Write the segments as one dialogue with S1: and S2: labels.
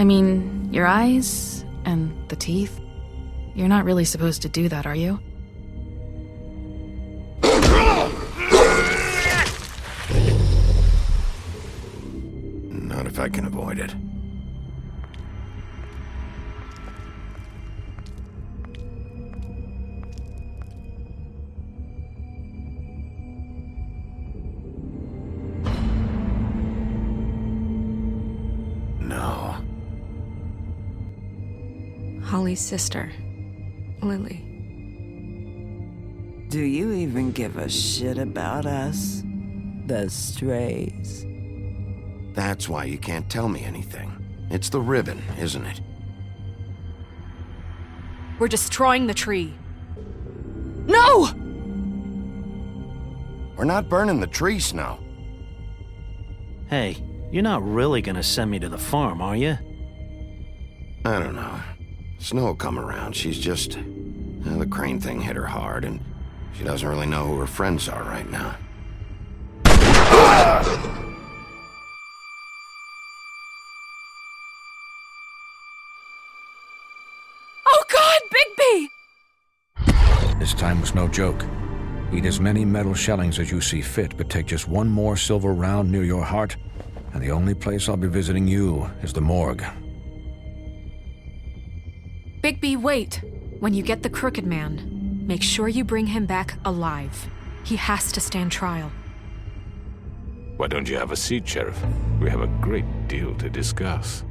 S1: I mean, your eyes and the teeth. You're not really supposed to do that, are you?
S2: Not if I can avoid it. No.
S3: Holly's sister, Lily.
S4: Do you even give a shit about us? The strays.
S2: That's why you can't tell me anything. It's the ribbon, isn't it?
S5: We're destroying the tree. No!
S2: We're not burning the tree, Snow.
S6: Hey, you're not really gonna send me to the farm, are you?
S2: I don't know. Snow will come around. She's just... the crane thing hit her hard, and she doesn't really know who her friends are right now.
S5: Oh God, Bigby!
S7: This time was no joke. Eat as many metal shellings as you see fit, but take just one more silver round near your heart, and the only place I'll be visiting you is the morgue.
S5: Bigby, wait. When you get the Crooked Man, make sure you bring him back alive. He has to stand trial.
S8: Why don't you have a seat, Sheriff? We have a great deal to discuss.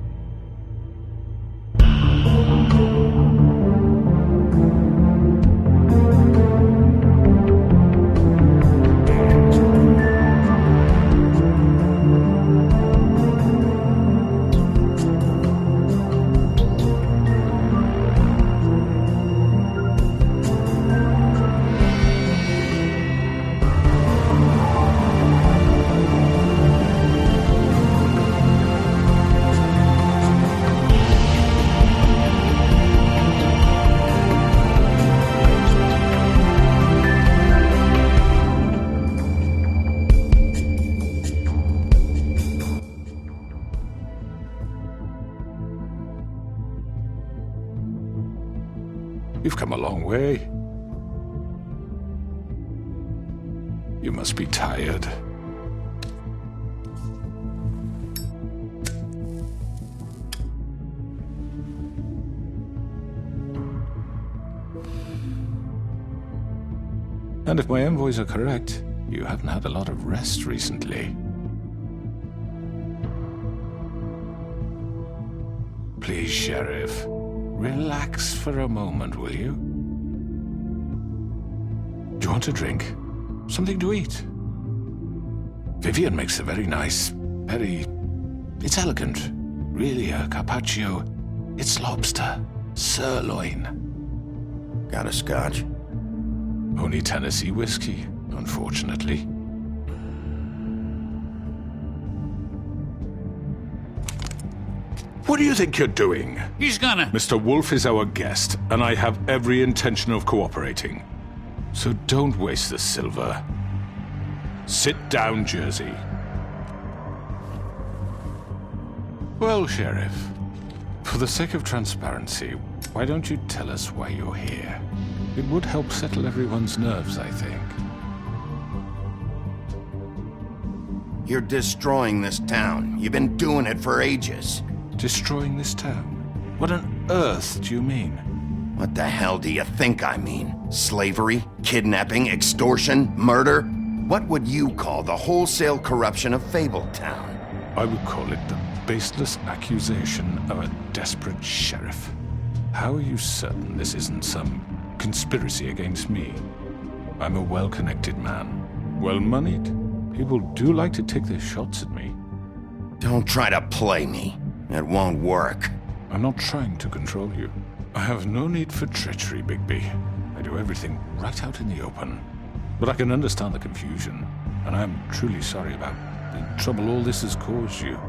S8: You've come a long way. You must be tired. And if my envoys are correct, you haven't had a lot of rest recently. Please, Sheriff. Relax for a moment, will you? Do you want a drink? Something to eat? Vivian makes a very nice, it's elegant. Really a carpaccio. It's lobster. Sirloin.
S2: Got a scotch?
S8: Only Tennessee whiskey, unfortunately. What do you think you're doing?
S9: He's gonna...
S8: Mr. Wolf is our guest, and I have every intention of cooperating. So don't waste the silver. Sit down, Jersey. Well, Sheriff, for the sake of transparency, why don't you tell us why you're here? It would help settle everyone's nerves, I think.
S2: You're destroying this town. You've been doing it for ages.
S8: Destroying this town? What on earth do you mean?
S2: What the hell do you think I mean? Slavery? Kidnapping? Extortion? Murder? What would you call the wholesale corruption of Fabletown?
S8: I would call it the baseless accusation of a desperate sheriff. How are you certain this isn't some conspiracy against me? I'm a well-connected man, well-moneyed. People do like to take their shots at me.
S2: Don't try to play me. It won't work.
S8: I'm not trying to control you. I have no need for treachery, Bigby. I do everything right out in the open. But I can understand the confusion, and I'm truly sorry about the trouble all this has caused you.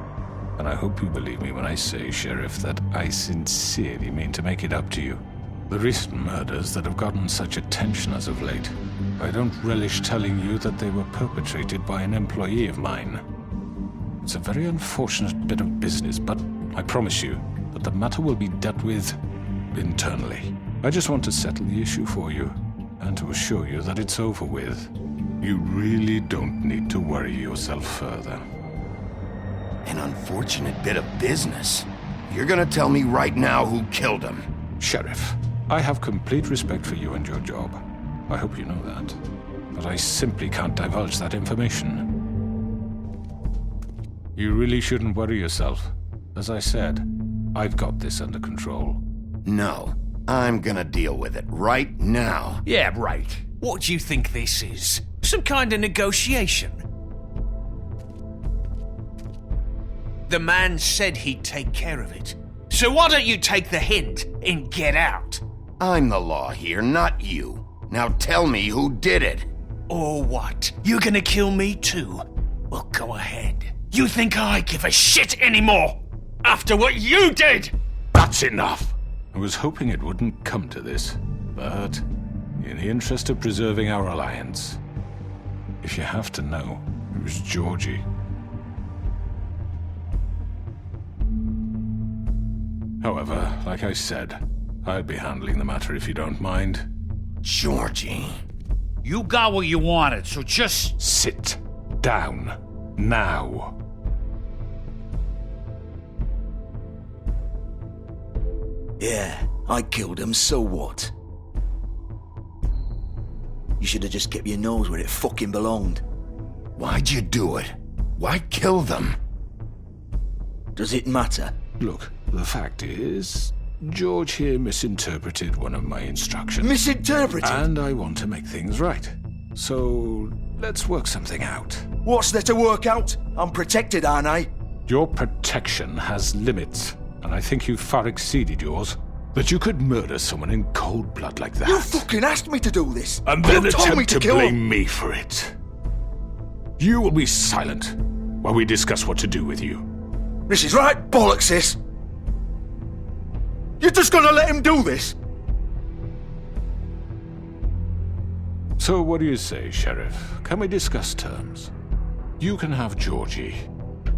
S8: And I hope you believe me when I say, Sheriff, that I sincerely mean to make it up to you. The recent murders that have gotten such attention as of late, I don't relish telling you that they were perpetrated by an employee of mine. It's a very unfortunate bit of business, but I promise you that the matter will be dealt with internally. I just want to settle the issue for you, and to assure you that it's over with. You really don't need to worry yourself further.
S2: An unfortunate bit of business. You're gonna tell me right now who killed him.
S8: Sheriff, I have complete respect for you and your job. I hope you know that. But I simply can't divulge that information. You really shouldn't worry yourself. As I said, I've got this under control.
S2: No, I'm gonna deal with it right now.
S9: Yeah, right. What do you think this is? Some kind of negotiation? The man said he'd take care of it. So why don't you take the hint and get out?
S2: I'm the law here, not you. Now tell me who did it.
S9: Or what? You gonna kill me too? Well, go ahead. You think I give a shit anymore? After what you did?
S8: That's enough! I was hoping it wouldn't come to this, but in the interest of preserving our alliance, if you have to know, it was Georgie. However, like I said, I'll be handling the matter if you don't mind.
S2: Georgie.
S10: You got what you wanted, so just...
S8: Sit down. Now.
S11: Yeah, I killed him, so what? You should have just kept your nose where it fucking belonged.
S2: Why'd you do it? Why kill them?
S11: Does it matter?
S8: Look, the fact is, George here misinterpreted one of my instructions.
S11: Misinterpreted?
S8: And I want to make things right. So, let's work something out.
S11: What's there to work out? I'm protected, aren't I?
S8: Your protection has limits, and I think you've far exceeded yours. That you could murder someone in cold blood like that.
S11: You fucking asked me to do this!
S8: And then
S11: you told me
S8: attempt
S11: to
S8: to
S11: kill
S8: blame
S11: him.
S8: me for it. You will be silent while we discuss what to do with you.
S11: This is right bollocks, sis. You're just gonna let him do this?
S8: So what do you say, Sheriff? Can we discuss terms? You can have Georgie.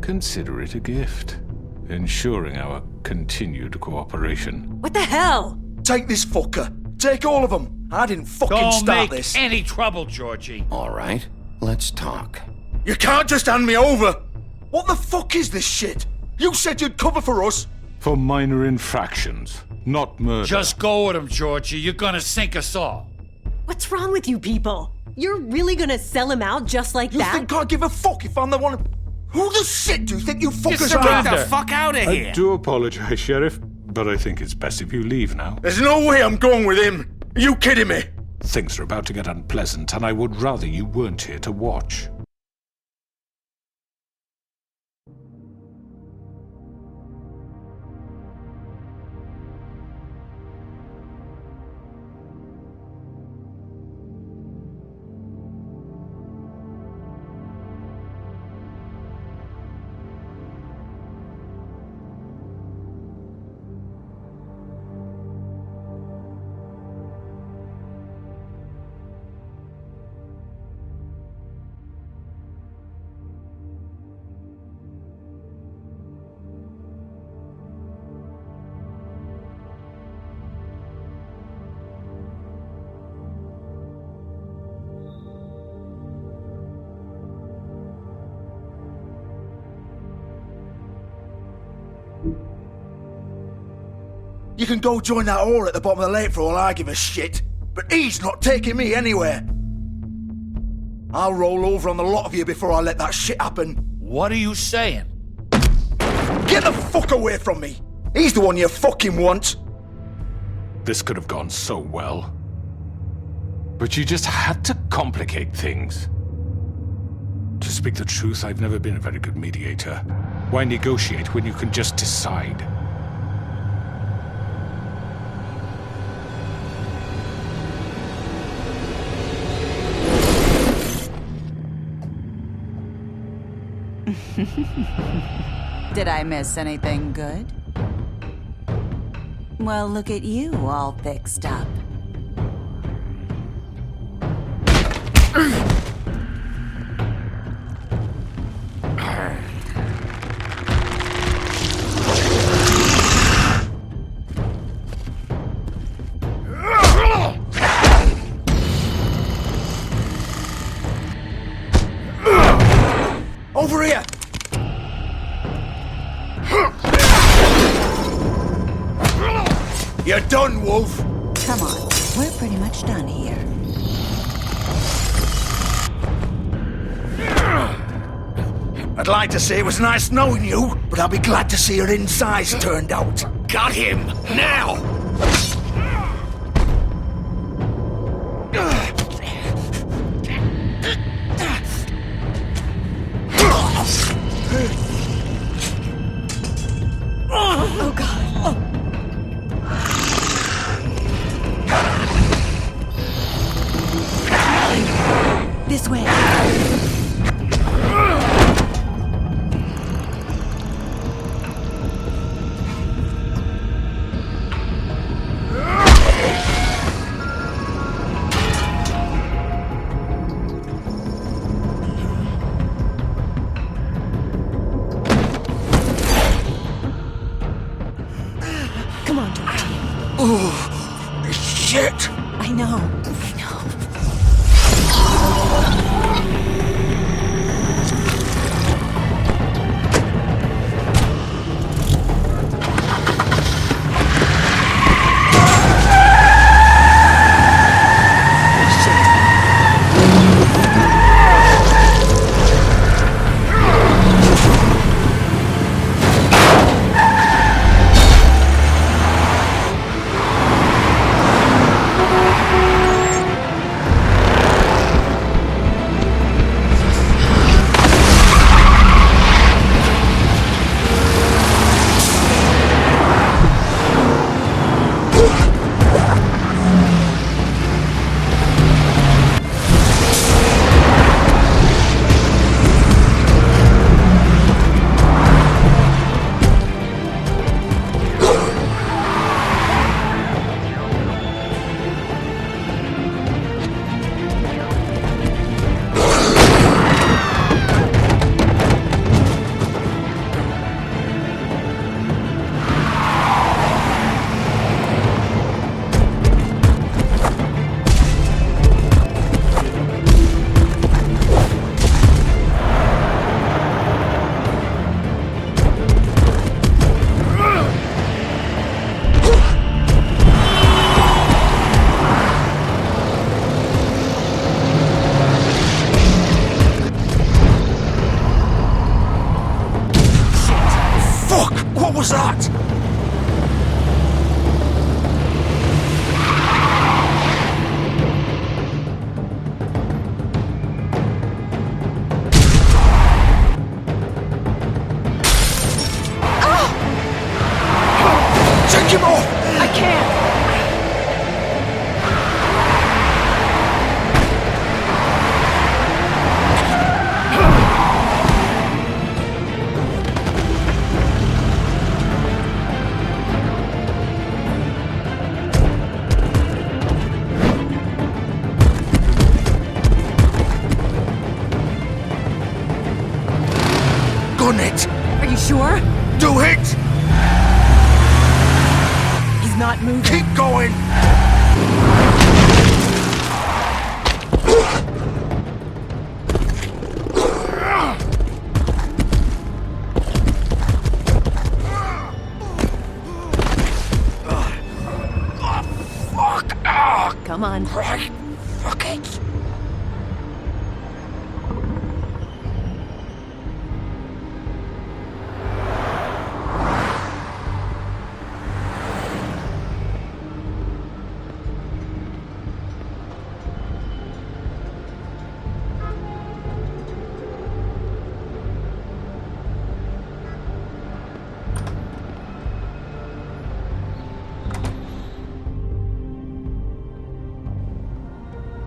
S8: Consider it a gift, ensuring our continued cooperation.
S3: What the hell?
S11: Take this fucker. Take all of them. I didn't fucking
S10: Don't
S11: start
S10: make
S11: this.
S10: any trouble, Georgie.
S2: All right, let's talk.
S11: You can't just hand me over. What the fuck is this shit? You said you'd cover for us.
S8: For minor infractions, not murder.
S10: Just go with him, Georgie. You're gonna sink us all.
S12: What's wrong with you people? You're really gonna sell him out just like
S11: You
S12: that?
S11: think I give a fuck if I'm the one? Who the shit do you think you fuckers
S9: Get
S11: are?
S9: the fuck out of here!
S8: I do apologize, Sheriff, but I think it's best if you leave now.
S11: There's no way I'm going with him. Are you kidding me?
S8: Things are about to get unpleasant, and I would rather you weren't here to watch.
S11: You can go join that whore at the bottom of the lake for all I give a shit, but he's not taking me anywhere. I'll roll over on the lot of you before I let that shit happen.
S10: What are you saying?
S11: Get the fuck away from me! He's the one you fucking want!
S8: This could have gone so well. But you just had to complicate things. To speak the truth, I've never been a very good mediator. Why negotiate when you can just decide?
S4: Did I miss anything good? Well, look at you, all fixed up.
S11: Over here! You're done, Wolf!
S13: Come on, we're pretty much done here.
S11: I'd like to say it was nice knowing you, but I'll be glad to see your insides turned out.
S10: Got him! Now!
S12: Oh, God.
S13: This way.
S12: Come on, Georgie.
S11: Oh, shit!
S13: I know.
S11: What was that? Take him off!
S12: I can't!
S11: Gun it!
S12: Are you sure?
S11: Do it!
S12: He's not moving.
S11: Keep going! Fuck!
S12: Come on.
S11: Right. Fuck it.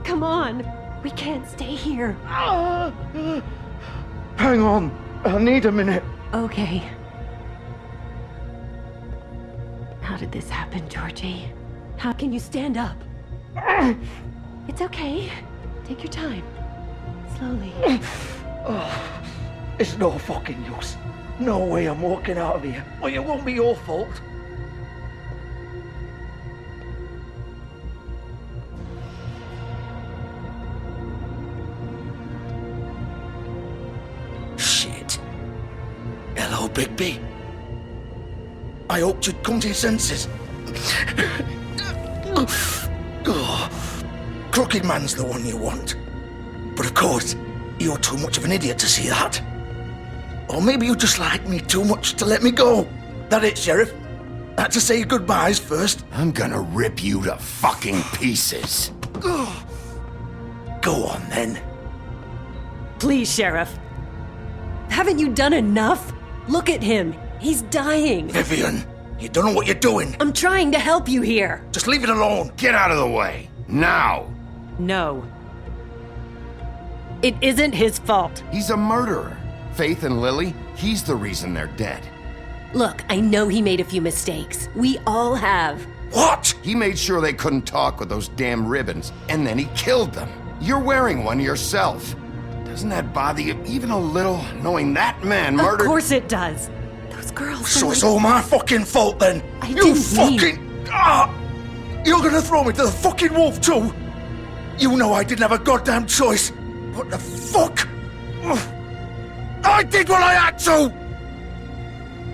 S12: Come on. We can't stay here.
S11: Hang on. I need a minute.
S12: Okay. How did this happen, Georgie? How can you stand up? It's okay. Take your time. Slowly.
S11: It's no fucking use. No way I'm walking out of here. Well, it won't be your fault. Shit. Oh, Bigby. I hoped you'd come to your senses. Crooked Man's the one you want. But of course, you're too much of an idiot to see that. Or maybe you just like me too much to let me go. That it, Sheriff? I had to say goodbyes first.
S2: I'm gonna rip you to fucking pieces.
S11: Go on, then.
S12: Please, Sheriff. Haven't you done enough? Look at him. He's dying.
S11: Vivian, you don't know what you're doing.
S12: I'm trying to help you here.
S11: Just leave it alone.
S2: Get out of the way. Now.
S12: No. It isn't his fault.
S2: He's a murderer. Faith and Lily, he's the reason they're dead.
S12: Look, I know he made a few mistakes. We all have.
S11: What?
S2: He made sure they couldn't talk with those damn ribbons, and then he killed them. You're wearing one yourself. Doesn't that bother you even a little, knowing that man murdered—
S12: Of course it does. Those girls—
S11: So it's all my fucking fault then?
S12: I
S11: You
S12: didn't
S11: fucking— You're gonna throw me to the fucking wolf too? You know I didn't have a goddamn choice. What the fuck? I did what I had to!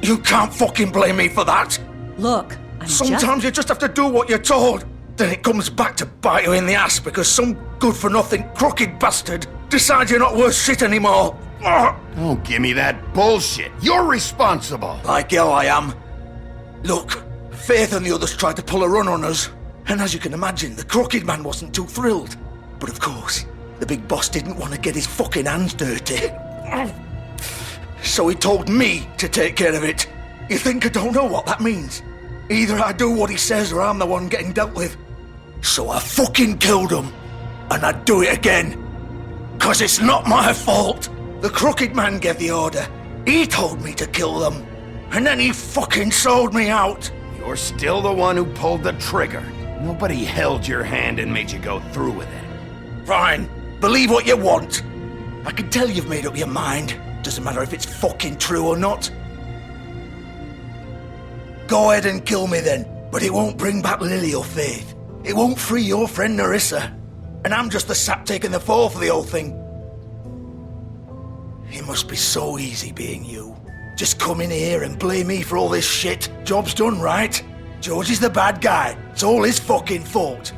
S11: You can't fucking blame me for that.
S12: Look,
S11: Sometimes you just have to do what you're told. Then it comes back to bite you in the ass because some good-for-nothing crooked bastard decides you're not worth shit anymore.
S2: Don't give me that bullshit. You're responsible.
S11: Like hell I am. Look, Faith and the others tried to pull a run on us. And as you can imagine, the Crooked Man wasn't too thrilled. But of course, the big boss didn't want to get his fucking hands dirty. So he told me to take care of it. You think I don't know what that means? Either I do what he says or I'm the one getting dealt with. So I fucking killed him. And I'd do it again. 'Cause it's not my fault. The Crooked Man gave the order. He told me to kill them. And then he fucking sold me out.
S2: You're still the one who pulled the trigger. Nobody held your hand and made you go through with it.
S11: Fine. Believe what you want. I can tell you've made up your mind. Doesn't matter if it's fucking true or not. Go ahead and kill me then. But it won't bring back Lily or Faith. It won't free your friend Nerissa. And I'm just the sap taking the fall for the whole thing. It must be so easy being you. Just come in here and blame me for all this shit. Job's done, right? George is the bad guy. It's all his fucking fault.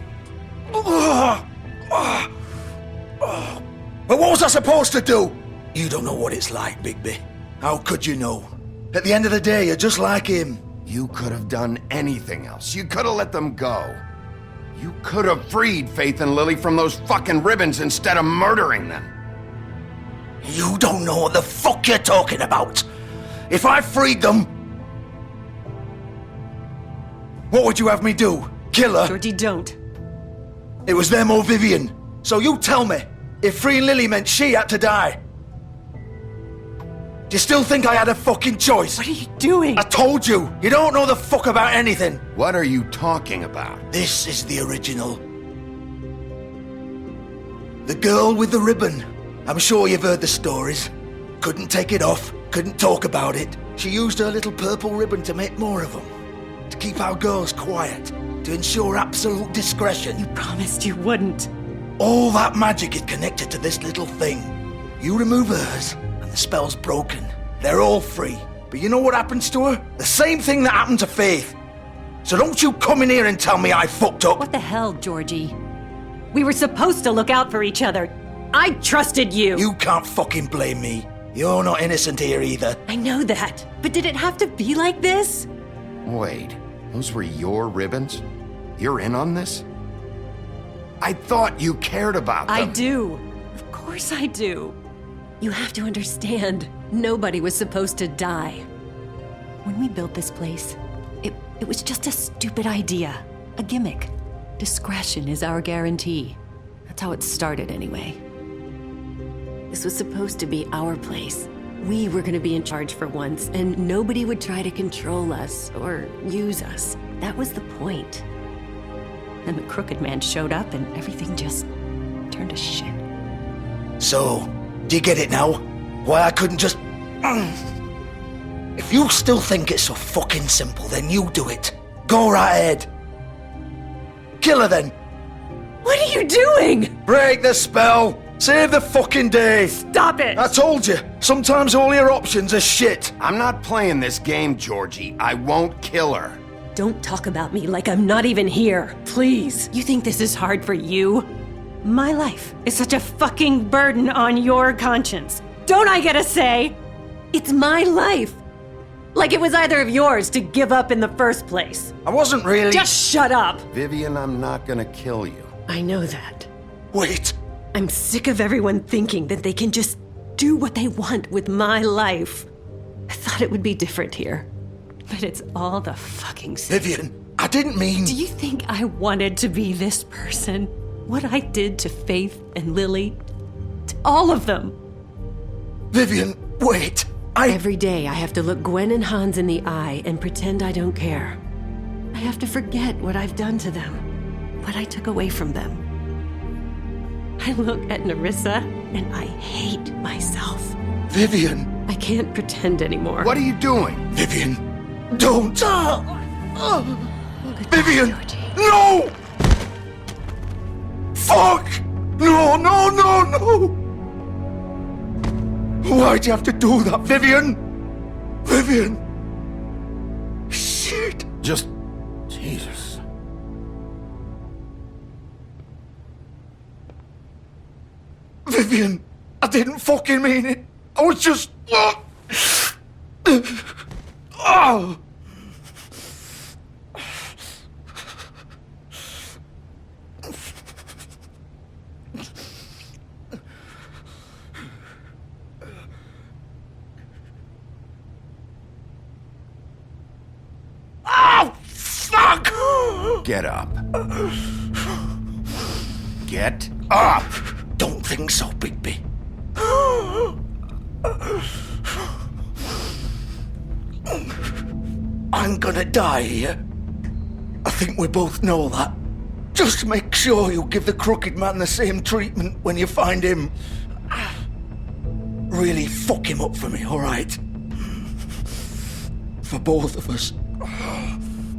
S11: But what was I supposed to do? You don't know what it's like, Bigby. How could you know? At the end of the day, you're just like him.
S2: You could have done anything else. You could have let them go. You could have freed Faith and Lily from those fucking ribbons instead of murdering them.
S11: You don't know what the fuck you're talking about. If I freed them, what would you have me do? Kill her?
S12: Georgie, don't.
S11: It was them or Vivian. So you tell me, if freeing Lily meant she had to die, do you still think I had a fucking choice?
S12: What are you doing?
S11: I told you, you don't know the fuck about anything.
S2: What are you talking about?
S11: This is the original. The girl with the ribbon. I'm sure you've heard the stories. Couldn't take it off, couldn't talk about it. She used her little purple ribbon to make more of them. To keep our girls quiet. To ensure absolute discretion.
S12: You promised you wouldn't.
S11: All that magic is connected to this little thing. You remove hers, and the spell's broken. They're all free. But you know what happens to her? The same thing that happened to Faith. So don't you come in here and tell me I fucked up.
S12: What the hell, Georgie? We were supposed to look out for each other. I trusted you.
S11: You can't fucking blame me. You're not innocent here either.
S12: I know that. But did it have to be like this?
S2: Wait, those were your ribbons? You're in on this? I thought you cared about them.
S12: I do. Of course I do. You have to understand, nobody was supposed to die. When we built this place, it was just a stupid idea. A gimmick. Discretion is our guarantee. That's how it started anyway. This was supposed to be our place. We were gonna be in charge for once, and nobody would try to control us or use us. That was the point. Then the Crooked Man showed up and everything just turned to shit.
S11: So, do you get it now? Why I couldn't just... If you still think it's so fucking simple, then you do it. Go right ahead. Kill her then.
S12: What are you doing?
S11: Break the spell. Save the fucking day!
S5: Stop it!
S11: I told you, sometimes all your options are shit.
S2: I'm not playing this game, Georgie. I won't kill her.
S12: Don't talk about me like I'm not even here, please. You think this is hard for you? My life is such a fucking burden on your conscience. Don't I get a say? It's my life. Like it was either of yours to give up in the first place.
S11: I wasn't really.
S12: Just shut up.
S2: Vivian, I'm not gonna kill you.
S12: I know that.
S11: Wait.
S12: I'm sick of everyone thinking that they can just do what they want with my life. I thought it would be different here. But it's all the fucking same.
S11: Vivian, I didn't mean...
S12: Do you think I wanted to be this person? What I did to Faith and Lily? To all of them?
S11: Vivian, wait.
S12: Every day I have to look Gwen and Hans in the eye and pretend I don't care. I have to forget what I've done to them. What I took away from them. I look at Nerissa and I hate myself.
S11: Vivian.
S12: I can't pretend anymore.
S2: What are you doing?
S11: Vivian, don't. Vivian, no! Fuck! No, no, no, no! Why'd you have to do that, Vivian? Vivian! Shit!
S2: Just... Jesus.
S11: Vivian, I didn't fucking mean it. I was just... Oh! Fuck!
S2: Get up. Get up!
S11: Don't think so, Bigby. I'm gonna die here. I think we both know that. Just make sure you give the Crooked Man the same treatment when you find him. Really fuck him up for me, alright? For both of us.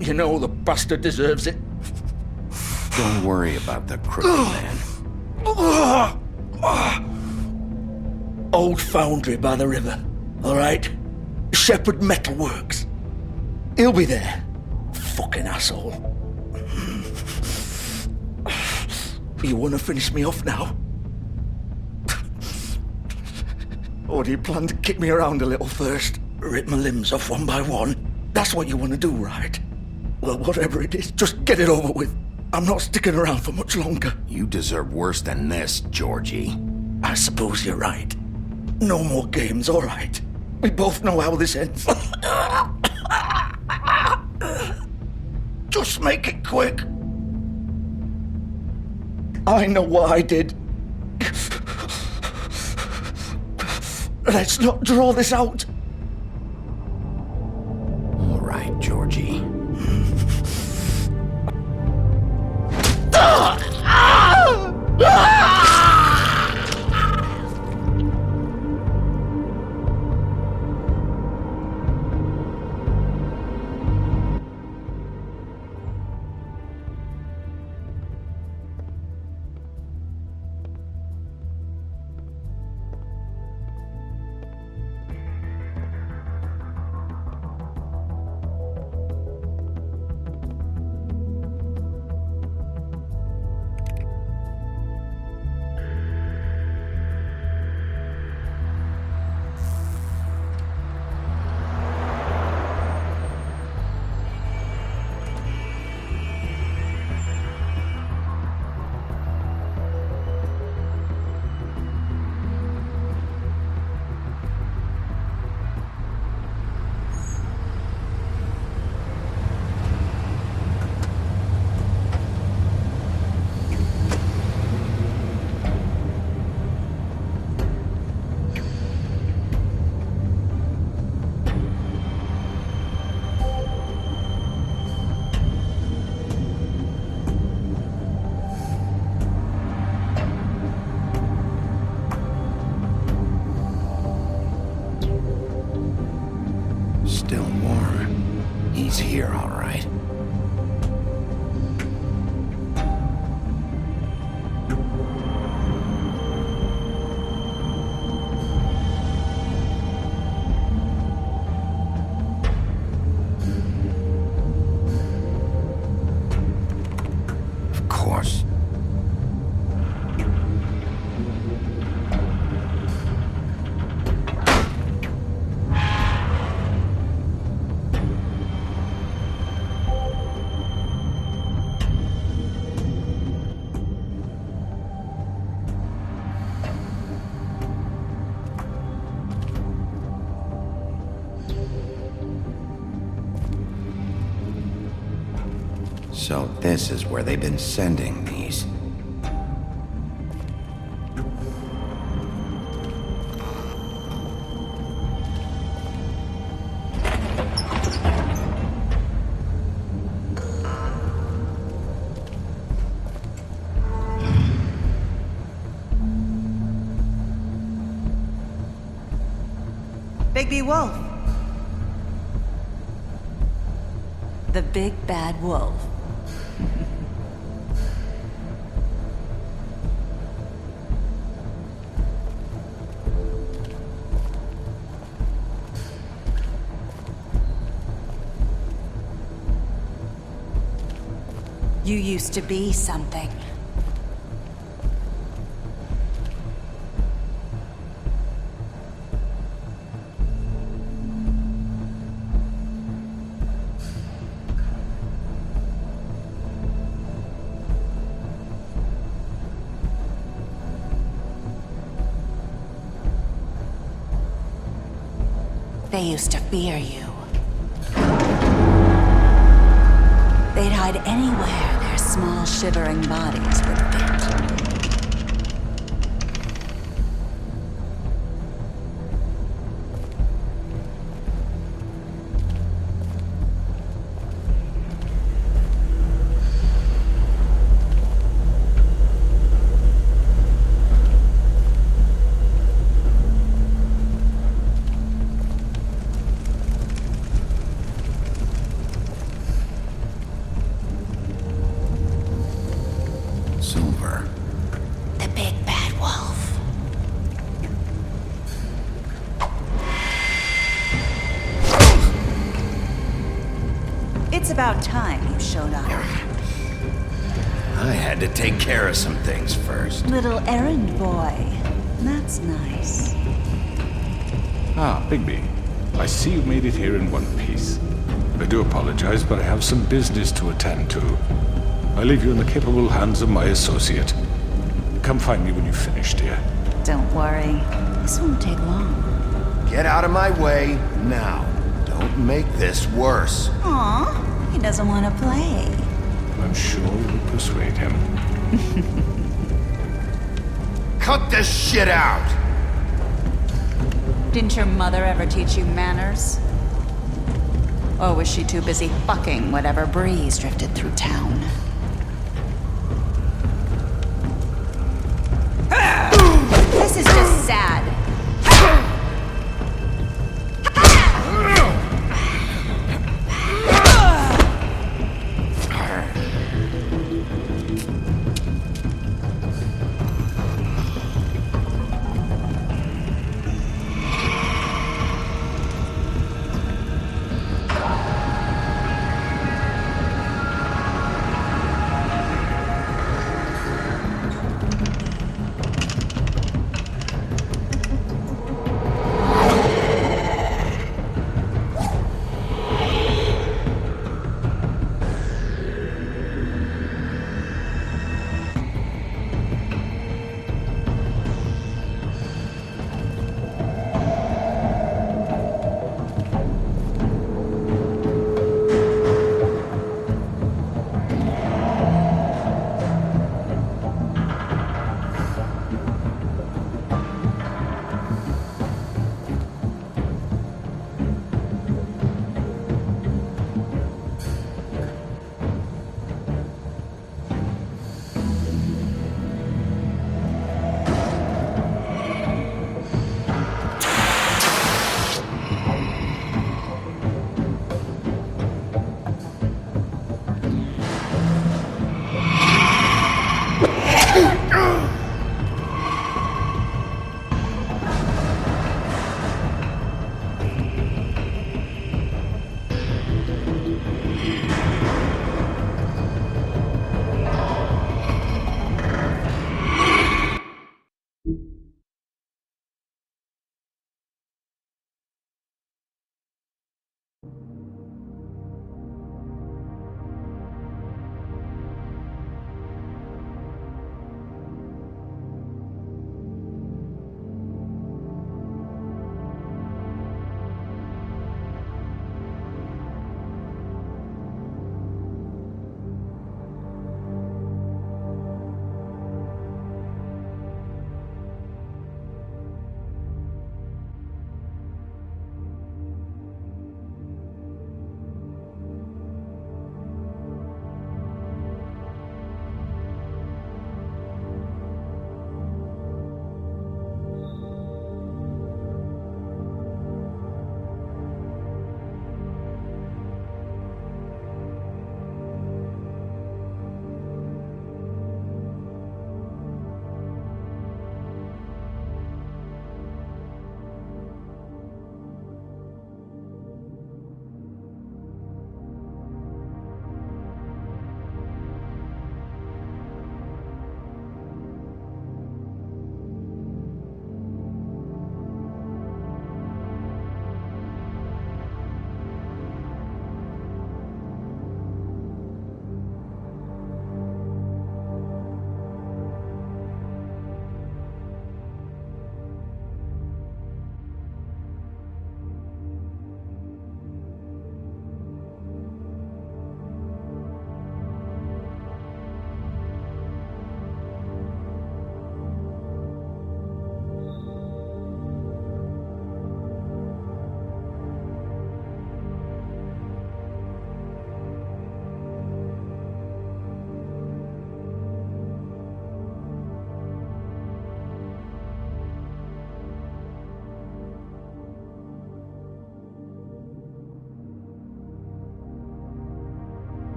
S11: You know the bastard deserves it.
S2: Don't worry about the Crooked Man.
S11: Old foundry by the river, alright? Shepherd Metalworks. He'll be there. Fucking asshole. You wanna finish me off now? Or do you plan to kick me around a little first? Rip my limbs off one by one? That's what you wanna do, right? Well, whatever it is, just get it over with. I'm not sticking around for much longer.
S2: You deserve worse than this, Georgie.
S11: I suppose you're right. No more games, all right. We both know how this ends. Just make it quick. I know what I did. Let's not draw this out.
S2: All right, Georgie. Still warm. He's here, all right. So this is where they've been sending these.
S13: Bigby Wolf. The big bad wolf. You used to be something. They used to fear you. They'd hide anywhere their small, shivering bodies would fit.
S2: Silver.
S13: The big bad wolf. It's about time you showed up.
S2: I had to take care of some things first.
S13: Little errand boy. That's nice.
S8: Ah, Bigby. I see you made it here in one piece. I do apologize, but I have some business to attend to. I leave you in the capable hands of my associate. Come find me when you've finished, dear.
S13: Don't worry. This won't take long.
S2: Get out of my way now. Don't make this worse.
S13: Aw, he doesn't want to play.
S8: I'm sure you'll persuade him.
S2: Cut this shit out!
S13: Didn't your mother ever teach you manners? Or was she too busy fucking whatever breeze drifted through town? This is just sad.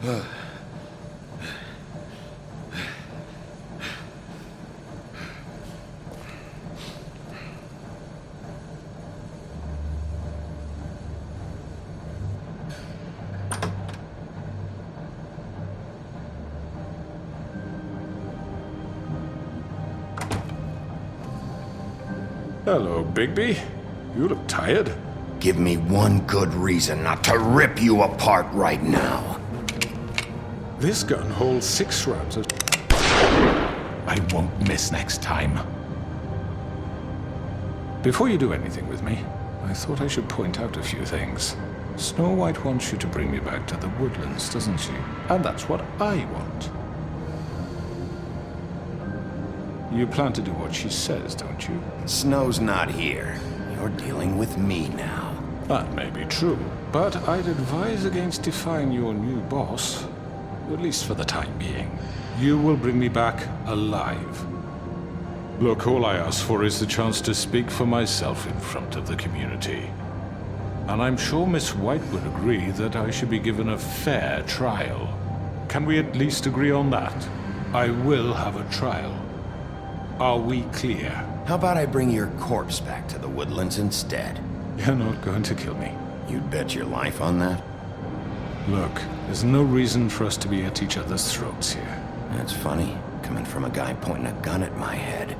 S8: Hello, Bigby. You look tired.
S2: Give me one good reason not to rip you apart right now.
S8: This gun holds 6 rounds of... I won't miss next time. Before you do anything with me, I thought I should point out a few things. Snow White wants you to bring me back to the woodlands, doesn't she? And that's what I want. You plan to do what she says, don't you?
S2: Snow's not here. You're dealing with me now.
S8: That may be true, but I'd advise against defying your new boss, at least for the time being. You will bring me back alive. Look, all I ask for is the chance to speak for myself in front of the community. And I'm sure Miss White would agree that I should be given a fair trial. Can we at least agree on that? I will have a trial. Are we clear?
S2: How about I bring your corpse back to the woodlands instead?
S8: You're not going to kill me.
S2: You'd bet your life on that?
S8: Look, there's no reason for us to be at each other's throats here.
S2: That's funny, coming from a guy pointing a gun at my head.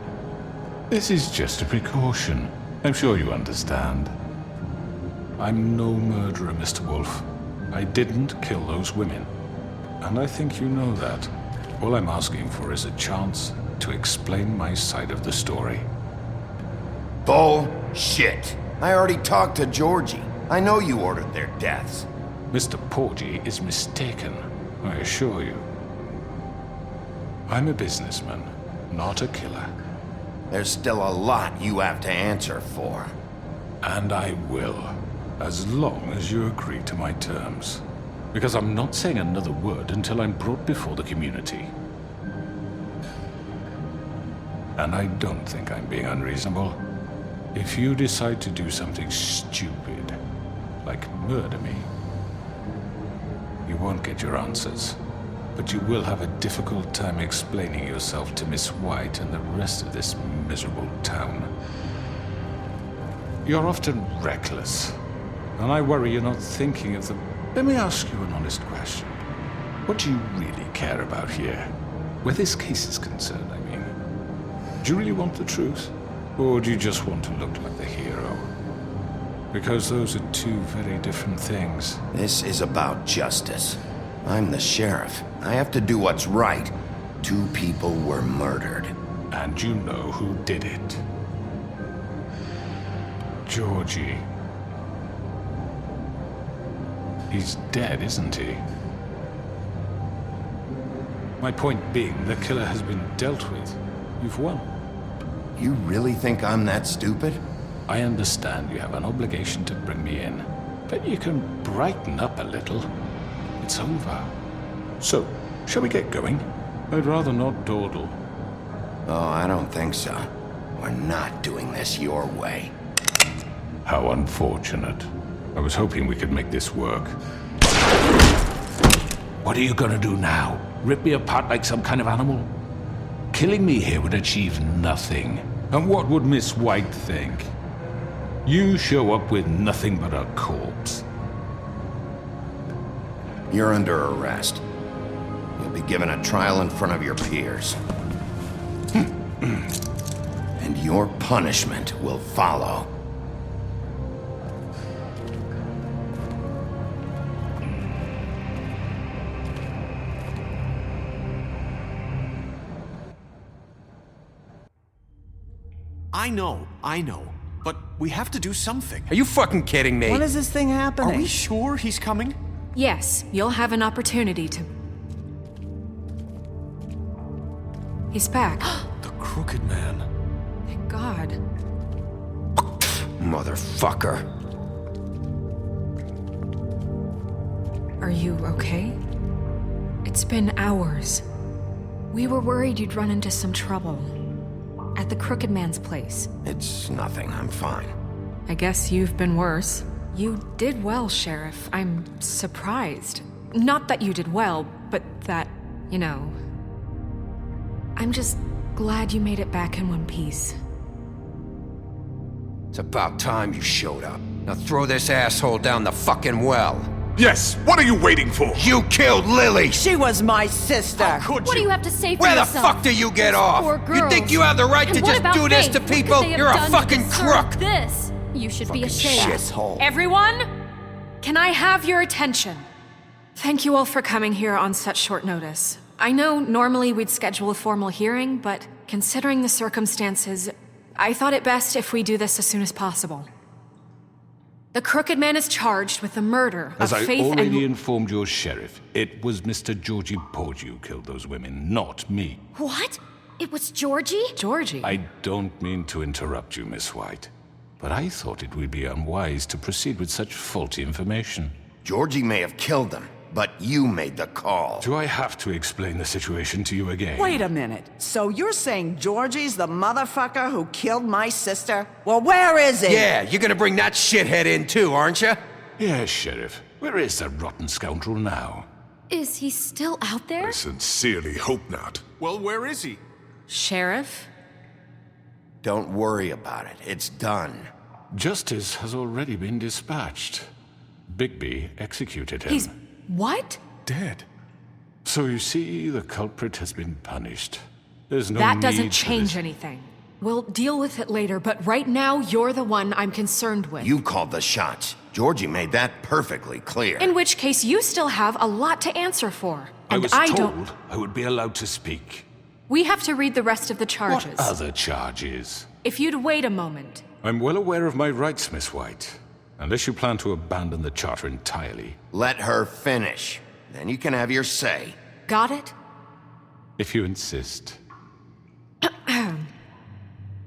S8: This is just a precaution. I'm sure you understand. I'm no murderer, Mr. Wolf. I didn't kill those women. And I think you know that. All I'm asking for is a chance to explain my side of the story.
S2: Bullshit! I already talked to Georgie. I know you ordered their deaths.
S8: Mr. Porgy is mistaken, I assure you. I'm a businessman, not a killer.
S2: There's still a lot you have to answer for.
S8: And I will, as long as you agree to my terms. Because I'm not saying another word until I'm brought before the community. And I don't think I'm being unreasonable. If you decide to do something stupid, like murder me, you won't get your answers. But you will have a difficult time explaining yourself to Miss White and the rest of this miserable town. You're often reckless, and I worry you're not thinking of the... Let me ask you an honest question. What do you really care about here? Where this case is concerned, I mean. Do you really want the truth? Or do you just want to look like the hero? Because those are two very different things.
S2: This is about justice. I'm the sheriff. I have to do what's right. 2 people were murdered.
S8: And you know who did it. Georgie. He's dead, isn't he? My point being, the killer has been dealt with. You've won.
S2: You really think I'm that stupid?
S8: I understand you have an obligation to bring me in, but you can brighten up a little. It's over. So, shall we get going? I'd rather not dawdle.
S2: Oh, I don't think so. We're not doing this your way.
S8: How unfortunate. I was hoping we could make this work. What are you gonna do now? Rip me apart like some kind of animal? Killing me here would achieve nothing. And what would Miss White think? You show up with nothing but a corpse.
S2: You're under arrest. You'll be given a trial in front of your peers. And your punishment will follow.
S10: I know. But we have to do something.
S14: Are you fucking kidding me?
S4: When is this thing happening?
S10: Are we sure he's coming?
S5: Yes, you'll have an opportunity to... He's back.
S14: The Crooked Man.
S5: Thank God.
S2: Motherfucker.
S5: Are you okay? It's been hours. We were worried you'd run into some trouble. At the Crooked Man's place.
S2: It's nothing. I'm fine.
S5: I guess you've been worse. You did well, Sheriff. I'm surprised. Not that you did well, but that, you know... I'm just glad you made it back in one piece.
S14: It's about time you showed up. Now throw this asshole down the fucking well.
S8: Yes, what are you waiting for?
S14: You killed Lily!
S4: She was my sister.
S9: Could
S12: What do
S9: you?
S12: you have to say for
S14: Where the
S12: yourself?
S14: fuck do you get off?
S12: Poor
S14: You
S12: girls.
S14: think you have the right
S12: And
S14: to
S12: what
S14: just
S12: about
S14: do this
S12: Faith?
S14: to
S12: What could
S14: people?
S12: they have
S14: You're a
S12: done to
S14: fucking
S12: deserve
S14: crook!
S12: This. You should be ashamed.
S14: Shithole.
S5: Everyone, can I have your attention? Thank you all for coming here on such short notice. I know normally we'd schedule a formal hearing, but considering the circumstances, I thought it best if we do this as soon as possible. The Crooked Man is charged with the murder
S8: As
S5: of
S8: I
S5: Faith
S8: already
S5: and...
S8: informed your sheriff, it was Mr. Georgie Porgy who killed those women, not me.
S12: What? It was Georgie?
S5: Georgie?
S8: I don't mean to interrupt you, Miss White, but I thought it would be unwise to proceed with such faulty information.
S2: Georgie may have killed them, but you made the call.
S8: Do I have to explain the situation to you again?
S4: Wait a minute. So you're saying Georgie's the motherfucker who killed my sister? Well, where is he?
S14: Yeah, you're gonna bring that shithead in too, aren't you?
S8: Yes, Sheriff. Where is that rotten scoundrel now?
S12: Is he still out there?
S15: Sincerely hope not.
S10: Well, where is he?
S5: Sheriff?
S2: Don't worry about it. It's done.
S8: Justice has already been dispatched. Bigby executed him.
S5: He's... what?
S8: Dead. So you see, the culprit has been punished. There's no
S5: That
S8: need
S5: doesn't
S8: for
S5: change
S8: this.
S5: anything. We'll deal with it later, but right now, you're the one I'm concerned with.
S2: You called the shots. Georgie made that perfectly clear.
S5: In which case, you still have a lot to answer for.
S8: I
S5: And
S8: was
S5: I
S8: told
S5: don't...
S8: I would be allowed to speak.
S5: We have to read the rest of the charges.
S8: What other charges?
S5: If you'd wait a moment.
S8: I'm well aware of my rights, Miss White. Unless you plan to abandon the charter entirely.
S2: Let her finish. Then you can have your say.
S5: Got it?
S8: If you insist.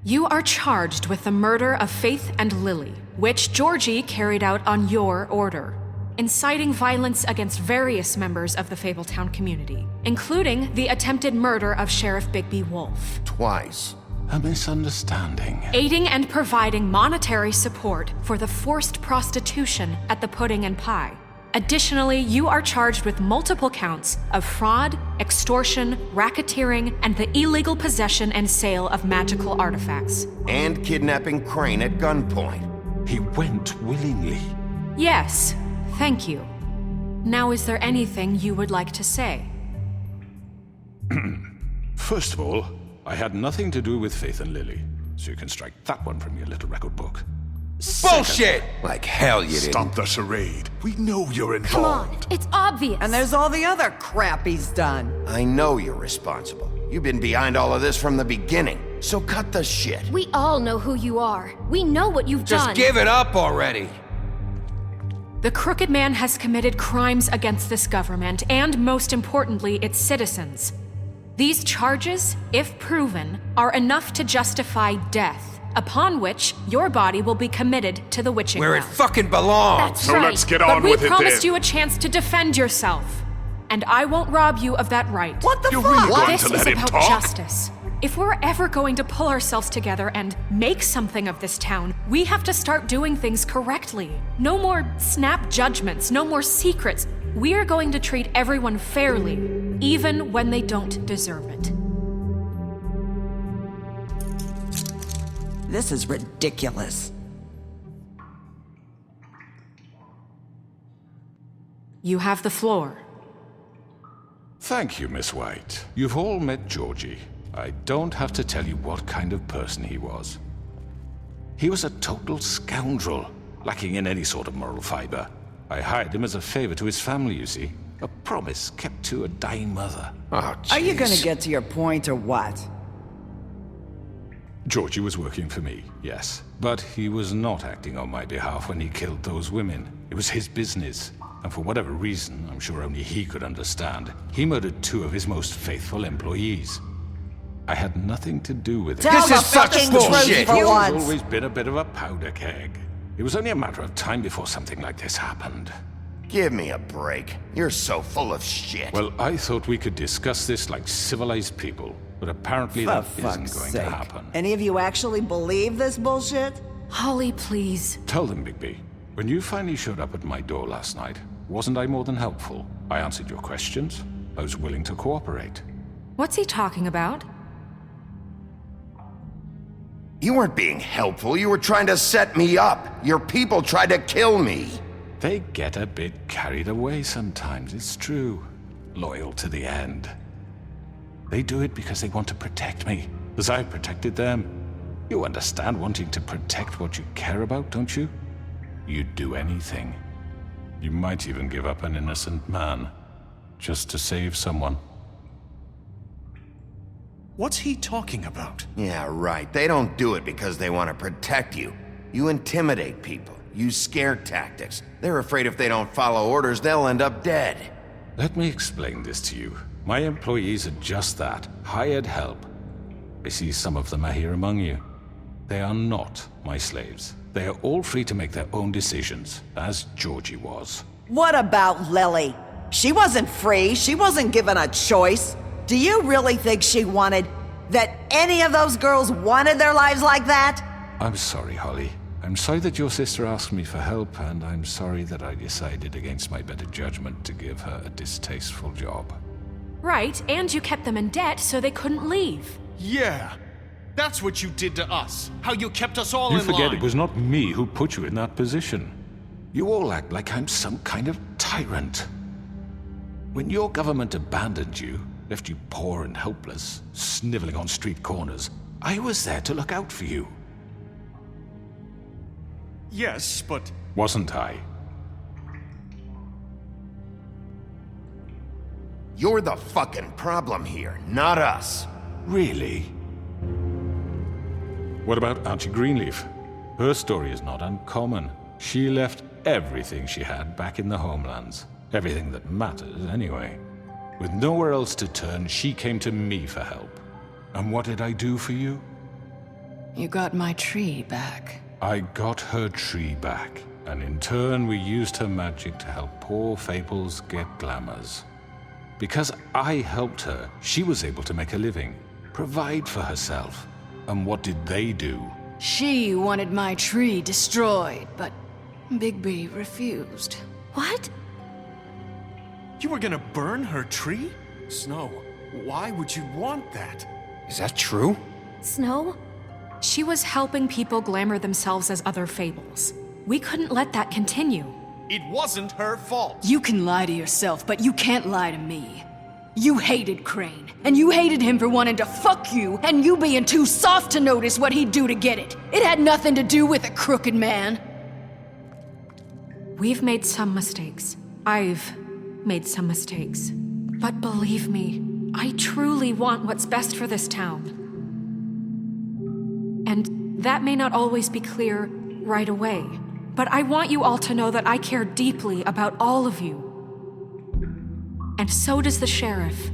S5: You are charged with the murder of Faith and Lily, which Georgie carried out on your order, inciting violence against various members of the Fabletown community, including the attempted murder of Sheriff Bigby Wolf.
S2: Twice.
S8: A misunderstanding.
S5: Aiding and providing monetary support for the forced prostitution at the Pudding and Pie. Additionally, you are charged with multiple counts of fraud, extortion, racketeering, and the illegal possession and sale of magical artifacts.
S2: And kidnapping Crane at gunpoint.
S8: He went willingly.
S5: Yes, thank you. Now, is there anything you would like to say?
S8: First of all, I had nothing to do with Faith and Lily, so you can strike that one from your little record book.
S14: Bullshit! Like hell you didn't.
S15: Stop the charade. We know you're
S12: Come on,
S15: involved.
S12: it's obvious.
S4: And there's all the other crap he's done.
S2: I know you're responsible. You've been behind all of this from the beginning. So cut the shit.
S12: We all know who you are. We know what you've
S14: Just
S12: done.
S14: give it up already.
S5: The Crooked Man has committed crimes against this government and, most importantly, its citizens. These charges, if proven, are enough to justify death, upon which your body will be committed to the witching
S14: Where it
S5: ground.
S14: fucking belongs.
S12: That's
S15: So
S12: right.
S15: let's get
S5: But
S15: on
S5: we
S15: with it
S5: promised
S15: then.
S5: you a chance to defend yourself, and I won't rob you of that right.
S4: What the
S15: You're
S4: fuck?
S15: really going
S5: This
S15: to
S5: is
S15: let him
S5: about
S15: talk?
S5: justice. If we're ever going to pull ourselves together and make something of this town, we have to start doing things correctly. No more snap judgments, no more secrets. We are going to treat everyone fairly, even when they don't deserve it.
S4: This is ridiculous.
S5: You have the floor.
S8: Thank you, Miss White. You've all met Georgie. I don't have to tell you what kind of person he was. He was a total scoundrel, lacking in any sort of moral fiber. I hired him as a favor to his family, you see. A promise kept to a dying mother.
S14: Oh,
S4: Are you gonna
S14: jeez.
S4: get to your point or what?
S8: Georgie was working for me, yes. But he was not acting on my behalf when he killed those women. It was his business. And for whatever reason, I'm sure only he could understand, he murdered 2 of his most faithful employees. I had nothing to do with it.
S4: Tell
S14: This
S4: the
S14: is such
S4: fucking
S14: bullshit.
S4: truth for
S8: He's
S4: once.
S8: always been a bit of a powder keg. It was only a matter of time before something like this happened.
S2: Give me a break. You're so full of shit.
S8: Well, I thought we could discuss this like civilized people, but apparently
S4: For
S8: that isn't
S4: fuck's
S8: going
S4: sake.
S8: to happen.
S4: Any of you actually believe this bullshit?
S5: Holly, please.
S8: Tell them, Bigby, when you finally showed up at my door last night, Wasn't I more than helpful? I answered your questions. I was willing to cooperate.
S5: What's he talking about?
S2: You weren't being helpful. You were trying to set me up. Your people tried to kill me.
S8: They get a bit carried away sometimes, it's true. Loyal to the end. They do it because they want to protect me, as I protected them. You understand wanting to protect what you care about, don't you? You'd do anything. You might even give up an innocent man, just to save someone.
S10: What's he talking about?
S2: Yeah, right. They don't do it because they want to protect you. You intimidate people, use scare tactics. They're afraid if they don't follow orders, they'll end up dead.
S8: Let me explain this to you. My employees are just that, hired help. I see some of them are here among you. They are not my slaves. They are all free to make their own decisions, as Georgie was.
S4: What about Lily? She wasn't free. She wasn't given a choice. Do you really think she wanted... that any of those girls wanted their lives like that?
S8: I'm sorry, Holly. I'm sorry that your sister asked me for help, and I'm sorry that I decided against my better judgment to give her a distasteful job.
S5: Right, and you kept them in debt so they couldn't leave.
S10: Yeah. That's what you did to us. How you kept us all
S8: You
S10: in line.
S8: forget it was not me who put you in that position. You all act like I'm some kind of tyrant. When your government abandoned you, left you poor and helpless, sniveling on street corners, I was there to look out for you.
S10: Yes, but...
S8: Wasn't I?
S2: You're the fucking problem here, not us.
S8: Really? What about Auntie Greenleaf? Her story is not uncommon. She left everything she had back in the homelands. Everything that matters, anyway. With nowhere else to turn, she came to me for help. And what did I do for you?
S1: You got my tree back.
S8: I got her tree back, and in turn we used her magic to help poor Fables get glamours. Because I helped her, she was able to make a living, provide for herself. And what did they do?
S1: She wanted my tree destroyed, but Bigby refused.
S12: What?
S10: You were gonna burn her tree? Snow, why would you want that?
S14: Is that true?
S12: Snow?
S5: She was helping people glamour themselves as other Fables. We couldn't let that continue.
S10: It wasn't her fault.
S1: You can lie to yourself, but you can't lie to me. You hated Crane, and you hated him for wanting to fuck you, and you being too soft to notice what he'd do to get it. It had nothing to do with a crooked man.
S5: We've made some mistakes. I've made some mistakes. But believe me, I truly want what's best for this town. And that may not always be clear right away, but I want you all to know that I care deeply about all of you. And so does the sheriff.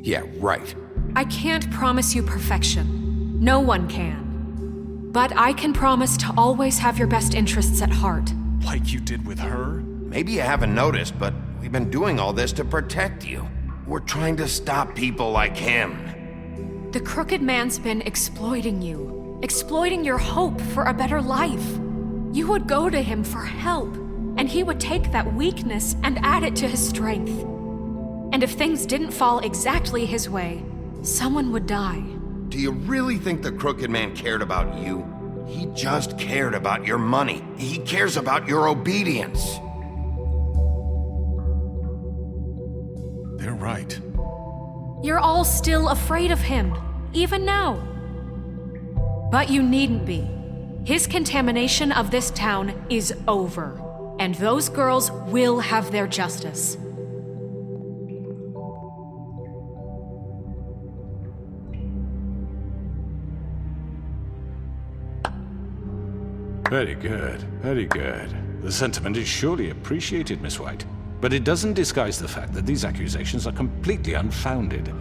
S14: Yeah, right.
S5: I can't promise you perfection. No one can. But I can promise to always have your best interests at heart.
S10: Like you did with her?
S2: Maybe you haven't noticed, but we've been doing all this to protect you. We're trying to stop people like him.
S5: The crooked man's been exploiting you. Exploiting your hope for a better life. You would go to him for help, and he would take that weakness and add it to his strength. And if things didn't fall exactly his way, someone would die.
S2: Do you really think the crooked man cared about you? He just cared about your money. He cares about your obedience.
S10: They're right.
S5: You're all still afraid of him, even now. But you needn't be. His contamination of this town is over, and those girls will have their justice.
S8: Very good, very good. The sentiment is surely appreciated, Miss White. But it doesn't disguise the fact that these accusations are completely unfounded.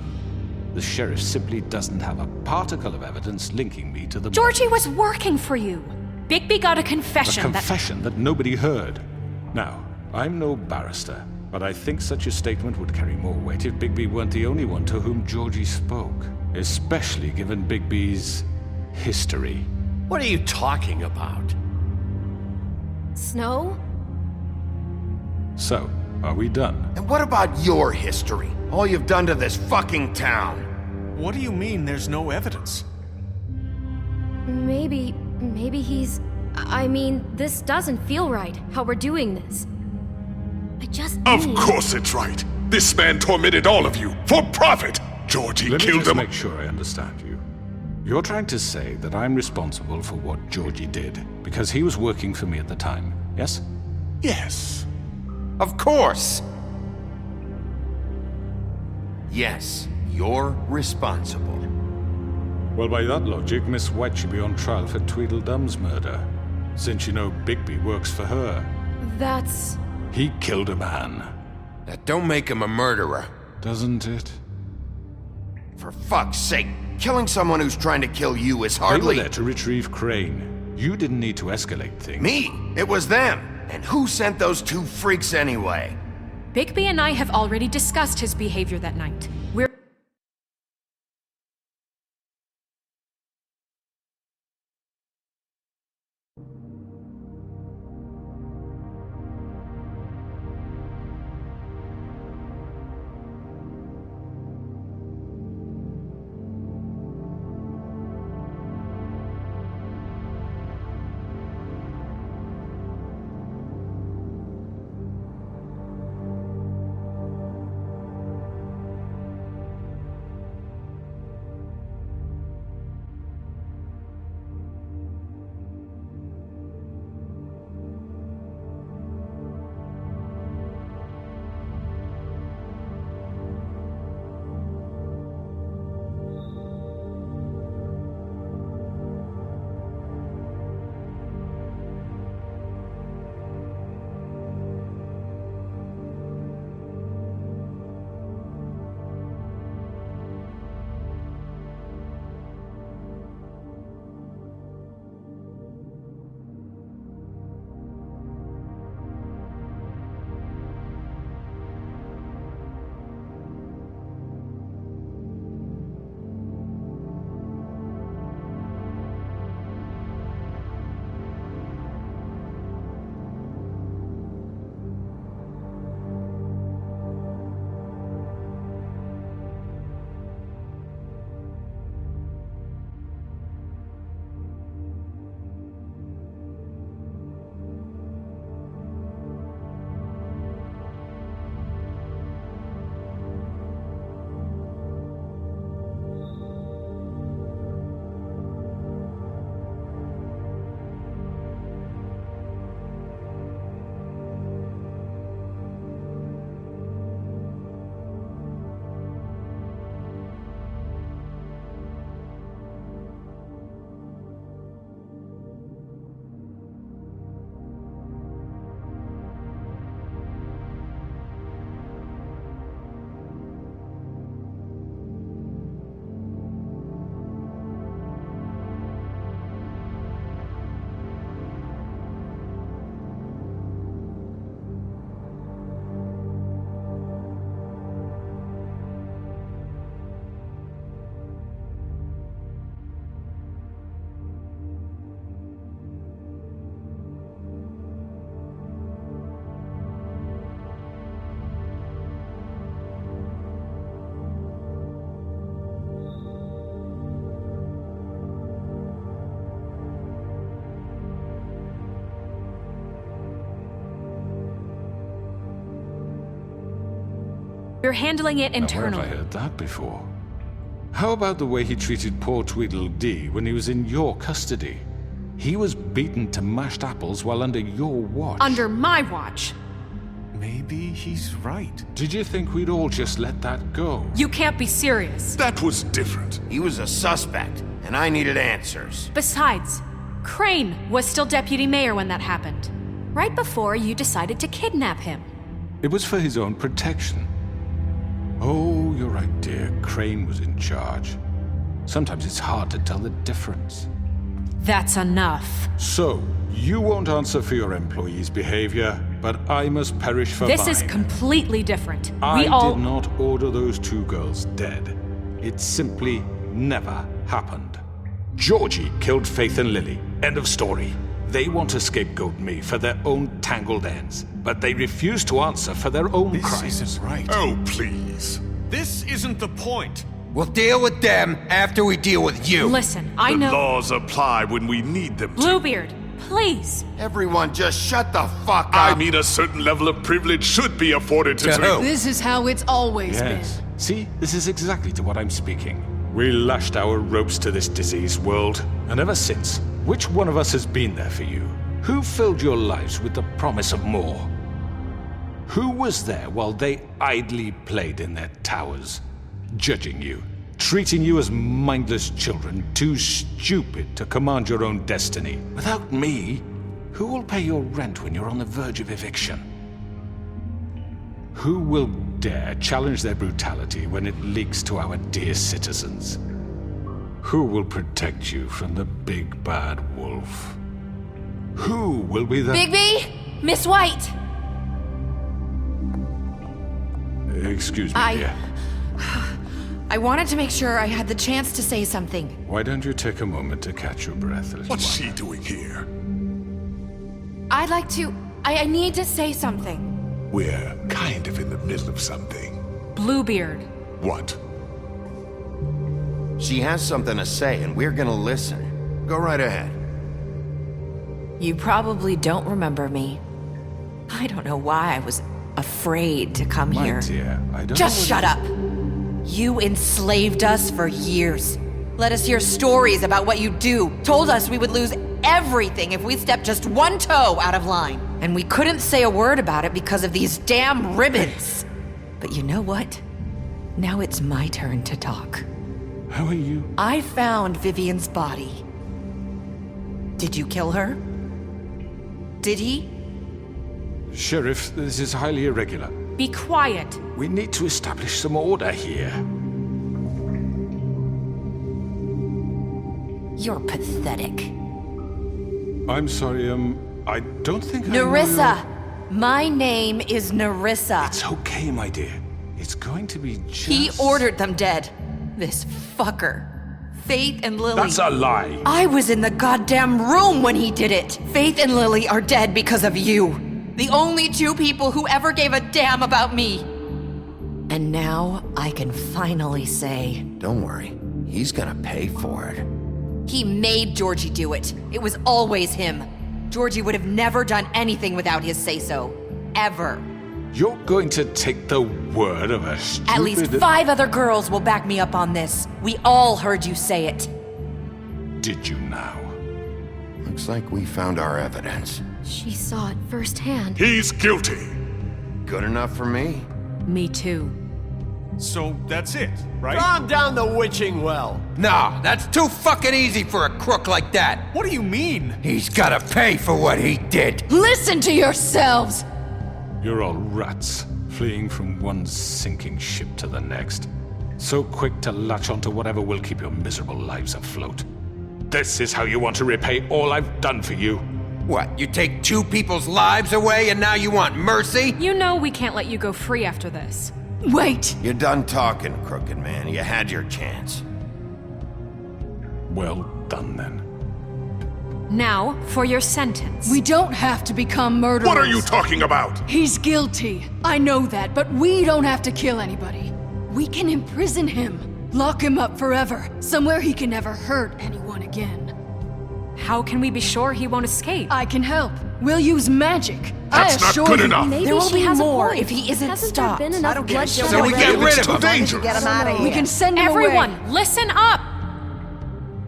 S8: The sheriff simply doesn't have a particle of evidence linking me to the...
S5: Georgie was working for you. Bigby got a confession
S8: A confession that nobody heard. Now, I'm no barrister, but I think such a statement would carry more weight if Bigby weren't the only one to whom Georgie spoke. Especially given Bigby's history.
S9: What are you talking about?
S12: Snow?
S8: So, are we done?
S2: And what about your history? All you've done to this fucking town?
S10: What do you mean there's no evidence?
S16: Maybe he's... I mean, this doesn't feel right, how we're doing this. I just
S15: Of
S16: need...
S15: course it's right. This man tormented all of you for profit. Georgie
S8: Let me
S15: killed
S8: just
S15: him.
S8: make sure I understand you. You're trying to say that I'm responsible for what Georgie did because he was working for me at the time, yes?
S15: Yes.
S2: Of course! Yes, you're responsible.
S8: Well, by that logic, Miss White should be on trial for Tweedledum's murder, since you know Bigby works for her.
S16: That's...
S8: He killed a man.
S14: That don't make him a murderer.
S8: Doesn't it?
S2: For fuck's sake, killing someone who's trying to kill you is
S8: They
S2: hardly...
S8: were there to retrieve Crane. You didn't need to escalate things.
S2: Me? It was them. And who sent those two freaks anyway?
S5: Bigby and I have already discussed his behavior that night. We're... We're handling it internally.
S8: Where have I heard that before? How about the way he treated poor Tweedledee when he was in your custody? He was beaten to mashed apples while under your watch.
S5: Under my watch.
S10: Maybe he's right.
S8: Did you think we'd all just let that go?
S5: You can't be serious.
S15: That was different.
S2: He was a suspect, and I needed answers.
S5: Besides, Crane was still deputy mayor when that happened. Right before you decided to kidnap him.
S8: It was for his own protection. Oh, you're right, dear. Crane was in charge. Sometimes it's hard to tell the difference.
S5: That's enough.
S8: So, you won't answer for your employees' behavior, but I must perish for
S5: This
S8: mine.
S5: is completely different.
S8: I
S5: We all...
S8: did not order those two girls dead. It simply never happened. Georgie killed Faith and Lily. End of story. They want to scapegoat me for their own tangled ends, but they refuse to answer for their own crimes.
S10: This isn't right.
S15: Oh, please.
S10: This isn't the point.
S14: We'll deal with them after we deal with you.
S5: Listen, I
S15: The
S5: know.
S15: laws apply when we need them to.
S5: Bluebeard, please.
S2: Everyone just shut the fuck up.
S15: I mean, a certain level of privilege should be afforded to...
S1: This is how it's always
S8: Yes. See, this is exactly to what I'm speaking. We lashed our ropes to this diseased world, and ever since, which one of us has been there for you? Who filled your lives with the promise of more? Who was there while they idly played in their towers, judging you, treating you as mindless children, too stupid to command your own destiny? Without me, who will pay your rent when you're on the verge of eviction? Who will dare challenge their brutality when it leaks to our dear citizens? Who will protect you from the big bad wolf? Who will be the—
S5: Bigby! Miss White!
S8: Excuse me, dear.
S17: I wanted to make sure I had the chance to say something.
S8: Why don't you take a moment to catch your breath, little
S15: What's
S8: one?
S15: she doing here?
S17: I'd like to. I need to say something.
S15: We're kind of in the middle of something.
S5: Bluebeard.
S15: What?
S2: She has something to say, and we're gonna listen. Go right ahead.
S17: You probably don't remember me. I don't know why I was afraid to come
S8: My
S17: here.
S8: dear, I don't
S17: Just
S8: know
S17: shut up! You enslaved us for years. Let us hear stories about what you do. Told us we would lose everything if we stepped just one toe out of line. And we couldn't say a word about it because of these damn ribbons. But you know what? Now it's my turn to talk.
S8: How are you?
S17: I found Vivian's body. Did you kill her? Did he?
S8: Sheriff, this is highly irregular.
S5: Be quiet.
S8: We need to establish some order here.
S17: You're pathetic.
S8: I'm sorry, I don't think I know
S17: Nerissa!
S8: your-
S17: My name is Nerissa.
S8: It's okay, my dear. It's going to be just...
S17: He ordered them dead. This fucker. Faith and Lily.
S8: That's a lie.
S17: I was in the goddamn room when he did it. Faith and Lily are dead because of you. The only two people who ever gave a damn about me. And now I can finally say,
S2: Don't worry. He's gonna pay for it.
S17: he made Georgie do it. It was always him. Georgie would have never done anything without his say-so. Ever.
S8: You're going to take the word of a stupid...
S17: At least 5 other girls will back me up on this. We all heard you say it.
S8: Did you now?
S2: Looks like we found our evidence.
S16: She saw it firsthand.
S15: He's guilty.
S2: Good enough for me.
S5: Me too.
S10: So that's it, right?
S9: Calm down the witching well.
S14: Nah, that's too fucking easy for a crook like that.
S10: What do you mean?
S14: He's gotta pay for what he did.
S1: Listen to yourselves!
S8: You're all rats, fleeing from one sinking ship to the next. So quick to latch onto whatever will keep your miserable lives afloat. This is how you want to repay all I've done for you.
S14: What, you take 2 people's lives away and now you want mercy?
S5: You know we can't let you go free after this.
S1: Wait!
S2: You're done talking, crooked man. You had your chance.
S8: Well done, then.
S5: Now, for your sentence.
S1: We don't have to become murderers.
S15: What are you talking about?
S1: He's guilty. I know that, but we don't have to kill anybody. We can imprison him. Lock him up forever. Somewhere he can never hurt anyone again.
S5: How can we be sure he won't escape?
S1: I can help. We'll use magic.
S15: That's not good enough.
S16: Maybe
S17: There will
S16: she
S17: be
S16: has
S17: more
S16: a point.
S17: if he isn't
S16: Hasn't
S17: stopped.
S16: there been enough
S4: I don't care.
S16: bloodshed
S14: So we
S16: already?
S14: get rid of
S15: Too
S14: him.
S15: dangerous.
S4: Get him out of here.
S1: We can send him
S5: Everyone,
S1: away.
S5: listen up!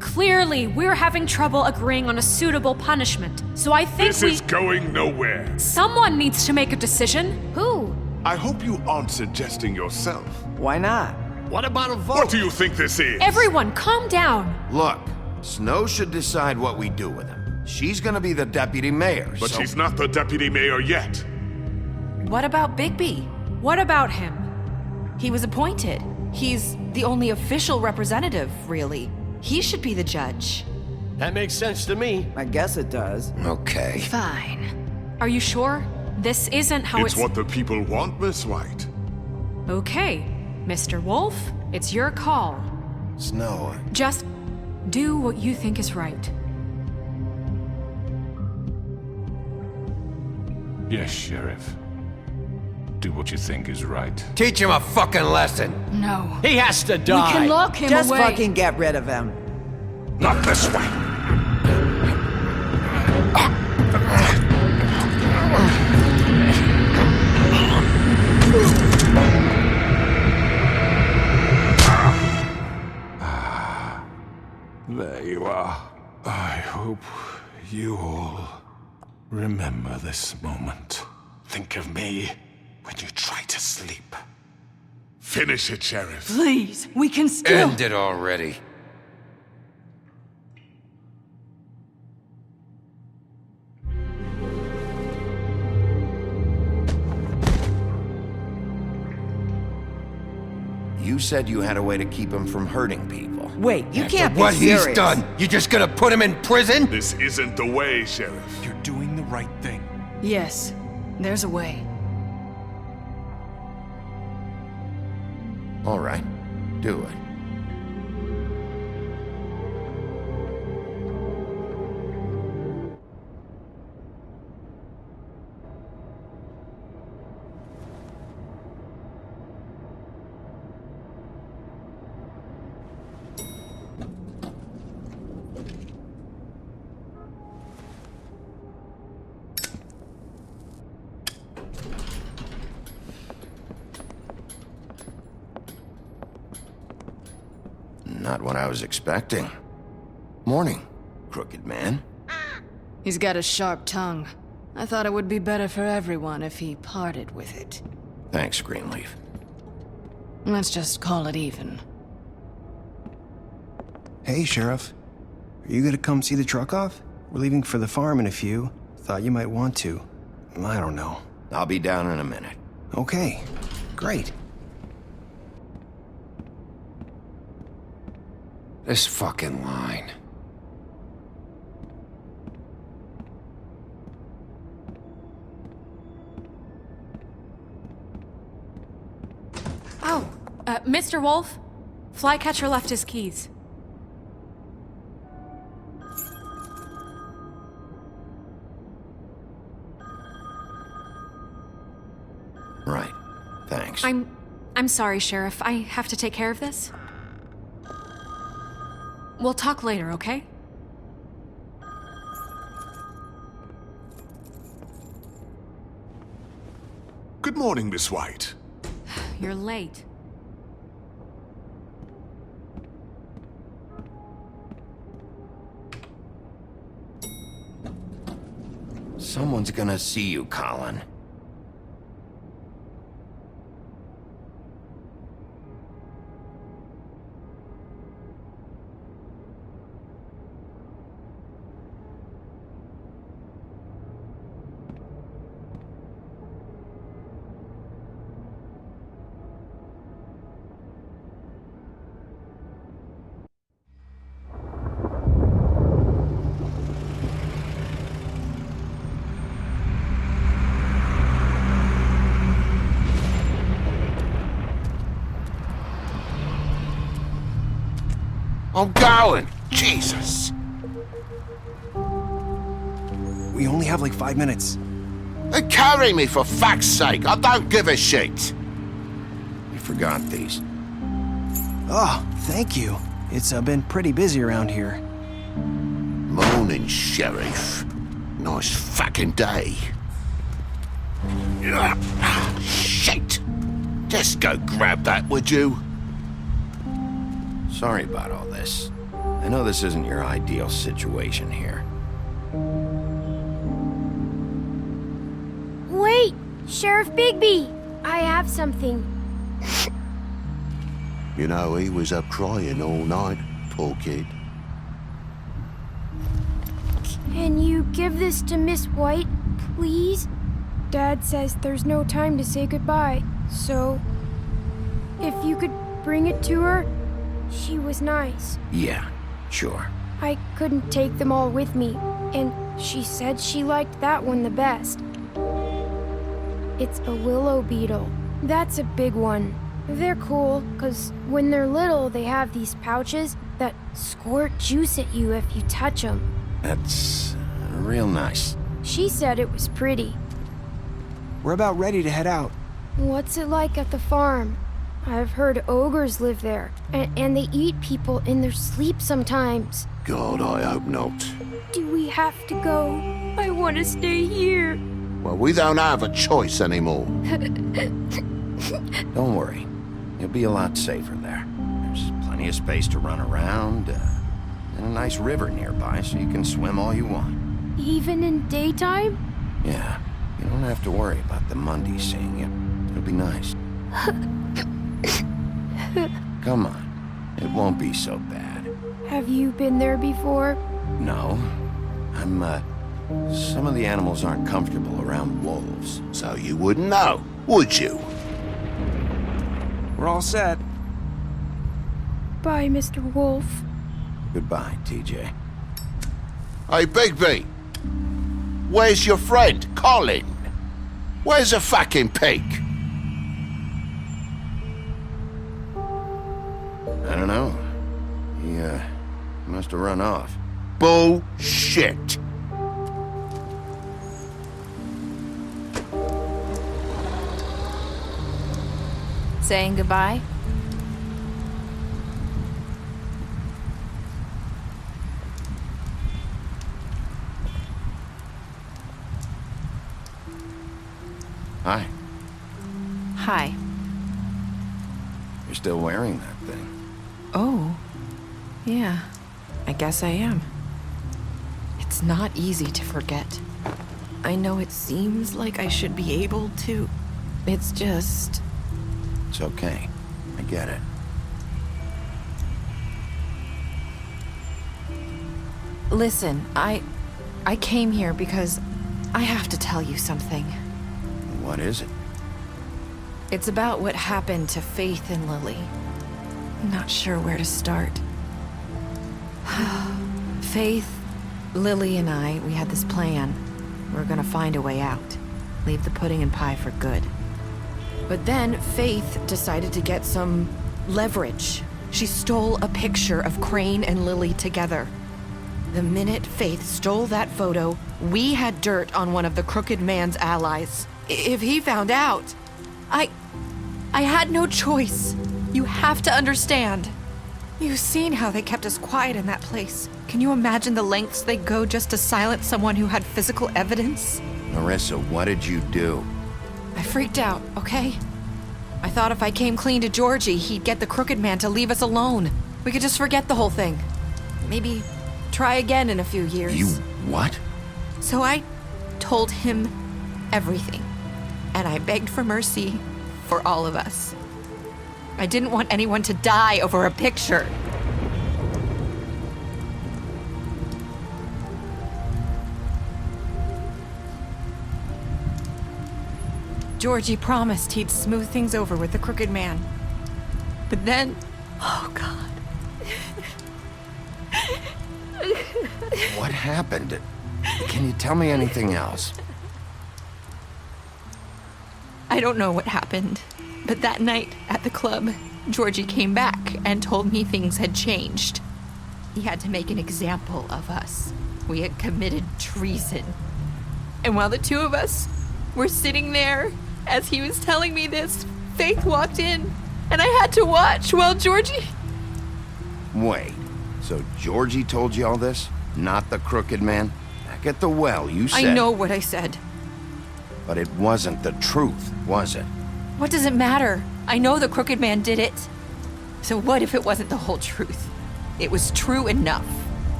S5: Clearly, we're having trouble agreeing on a suitable punishment, so I think
S15: This is going nowhere.
S5: Someone needs to make a decision.
S16: Who?
S15: I hope you aren't suggesting yourself.
S4: Why not?
S9: What about a vote?
S15: What do you think this is?
S5: Everyone, calm down.
S2: Look, Snow should decide what we do with him. She's gonna be the deputy mayor,
S15: But
S2: so...
S15: she's not the deputy mayor yet.
S17: What about Bigby?
S5: What about him?
S17: He was appointed. He's the only official representative, really. He should be the judge.
S9: That makes sense to me.
S4: I guess it does.
S2: Okay.
S1: Fine.
S5: Are you sure? This isn't how
S15: It's what the people want, Miss White.
S5: Okay, Mr. Wolf, it's your call.
S2: Snow,
S5: Just do what you think is right.
S8: Yes, Sheriff. Do what you think is right.
S14: Teach him a fucking lesson.
S1: No.
S9: He has to die.
S1: We can lock him
S4: Just
S1: away.
S4: fucking get rid of him.
S8: Not this way. There you are. I hope you all remember this moment. Think of me when you try to sleep.
S15: Finish it, Sheriff.
S1: Please, we can still.
S14: End it already.
S2: You said you had a way to keep him from hurting people.
S4: Wait, you can't be
S14: What
S4: serious.
S14: he's done, you just gonna put him in prison?
S15: This isn't the way, Sheriff.
S10: You're doing the right thing.
S1: Yes, there's a way.
S2: All right, do it. Not what I was expecting. Morning, crooked man.
S1: He's got a sharp tongue. I thought it would be better for everyone if he parted with it.
S2: Thanks, Greenleaf.
S1: Let's just call it even.
S18: Hey, Sheriff. Are you gonna come see the truck off? We're leaving for the farm in a few. Thought you might want to. I don't know.
S2: I'll be down in a minute.
S18: Okay, great.
S14: This fucking line.
S5: Oh, Mr. Wolf? Flycatcher left his keys.
S2: Right. Thanks.
S5: I'm sorry, Sheriff. I have to take care of this. We'll talk later, okay?
S15: Good morning, Miss White.
S5: You're late.
S2: Someone's gonna see you, Colin.
S15: I'm going. Jesus.
S18: We only have like 5 minutes.
S15: Carry me for fuck's sake. I don't give a shit.
S2: You forgot these.
S18: Oh, thank you. It's been pretty busy around here.
S15: Morning, Sheriff. Nice fucking day. Shit. Just go grab that, would you?
S2: Sorry about all this. I know this isn't your ideal situation here.
S19: Wait! Sheriff Bigby! I have something.
S15: You know, he was up crying all night, poor kid.
S19: Can you give this to Miss White, please? Dad says there's no time to say goodbye, so if you could bring it to her, she was nice.
S2: Yeah, sure.
S19: I couldn't take them all with me, and she said she liked that one the best. It's a willow beetle. That's a big one. They're cool, 'cause when they're little, they have these pouches that squirt juice at you if you touch them.
S2: That's real nice.
S19: She said it was pretty.
S18: We're about ready to head out.
S19: What's it like at the farm? I've heard ogres live there, and they eat people in their sleep sometimes.
S20: God, I hope not.
S19: Do we have to go? I want to stay here.
S20: Well, we don't have a choice anymore.
S2: Don't worry. You'll be a lot safer there. There's plenty of space to run around, and a nice river nearby so you can swim all you want.
S19: Even in daytime?
S2: Yeah, you don't have to worry about the Mundy seeing you. It'll be nice. Come on. It won't be so bad.
S19: Have you been there before?
S2: No. Some of the animals aren't comfortable around wolves.
S20: So you wouldn't know, would you?
S18: We're all set.
S19: Bye, Mr. Wolf.
S2: Goodbye, TJ.
S20: Hey, Bigby. Where's your friend, Colin? Where's the fucking pig?
S2: I don't know. He must have run off.
S20: Bullshit.
S17: Saying goodbye?
S2: Hi.
S17: Hi.
S2: You're still wearing that thing.
S17: Oh. Yeah. I guess I am. It's not easy to forget. I know it seems like I should be able to. It's just...
S2: It's okay. I get it.
S17: Listen, I came here because I have to tell you something.
S2: What is it?
S17: It's about what happened to Faith and Lily. I'm not sure where to start. Faith, Lily, and I, we had this plan. We were gonna find a way out. Leave the pudding and pie for good. But then Faith decided to get some leverage. She stole a picture of Crane and Lily together. The minute Faith stole that photo, we had dirt on one of the Crooked Man's allies. If he found out, I had no choice. You have to understand. You've seen how they kept us quiet in that place. Can you imagine the lengths they go just to silence someone who had physical evidence?
S2: Marissa, what did you do?
S17: I freaked out, okay? I thought if I came clean to Georgie, he'd get the Crooked Man to leave us alone. We could just forget the whole thing. Maybe try again in a few years.
S2: You what?
S17: So I told him everything. And I begged for mercy for all of us. I didn't want anyone to die over a picture. Georgie promised he'd smooth things over with the Crooked Man. But then... Oh, God.
S2: What happened? Can you tell me anything else?
S17: I don't know what happened, but that night at the club, Georgie came back and told me things had changed. He had to make an example of us. We had committed treason. And while the two of us were sitting there, as he was telling me this, Faith walked in, and I had to watch while Georgie...
S2: Wait, so Georgie told you all this? Not the Crooked Man? Back at the well, you said...
S17: I know what I said.
S2: But it wasn't the truth, was it?
S17: What does it matter? I know the Crooked Man did it. So what if it wasn't the whole truth? It was true enough.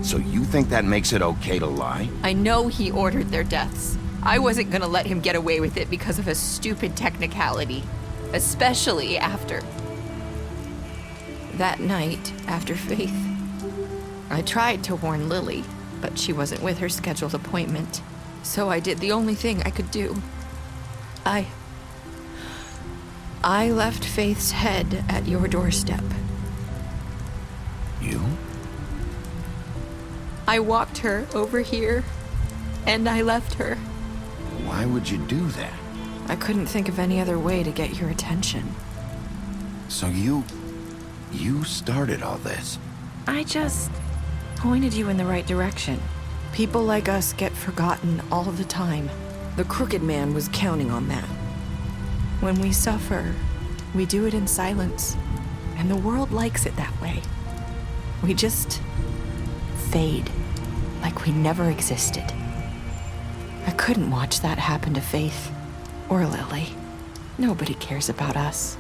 S2: So you think that makes it okay to lie?
S17: I know he ordered their deaths. I wasn't gonna let him get away with it because of a stupid technicality. Especially after... That night, after Faith, I tried to warn Lily, but she wasn't with her scheduled appointment. So I did the only thing I could do. I left Faith's head at your doorstep.
S2: You?
S17: I walked her over here, and I left her.
S2: Why would you do that?
S17: I couldn't think of any other way to get your attention.
S2: So you started all this?
S17: I just pointed you in the right direction. People like us get forgotten all the time. The Crooked Man was counting on that. When we suffer, we do it in silence, and the world likes it that way. We just fade, like we never existed. I couldn't watch that happen to Faith, or Lily. Nobody cares about us.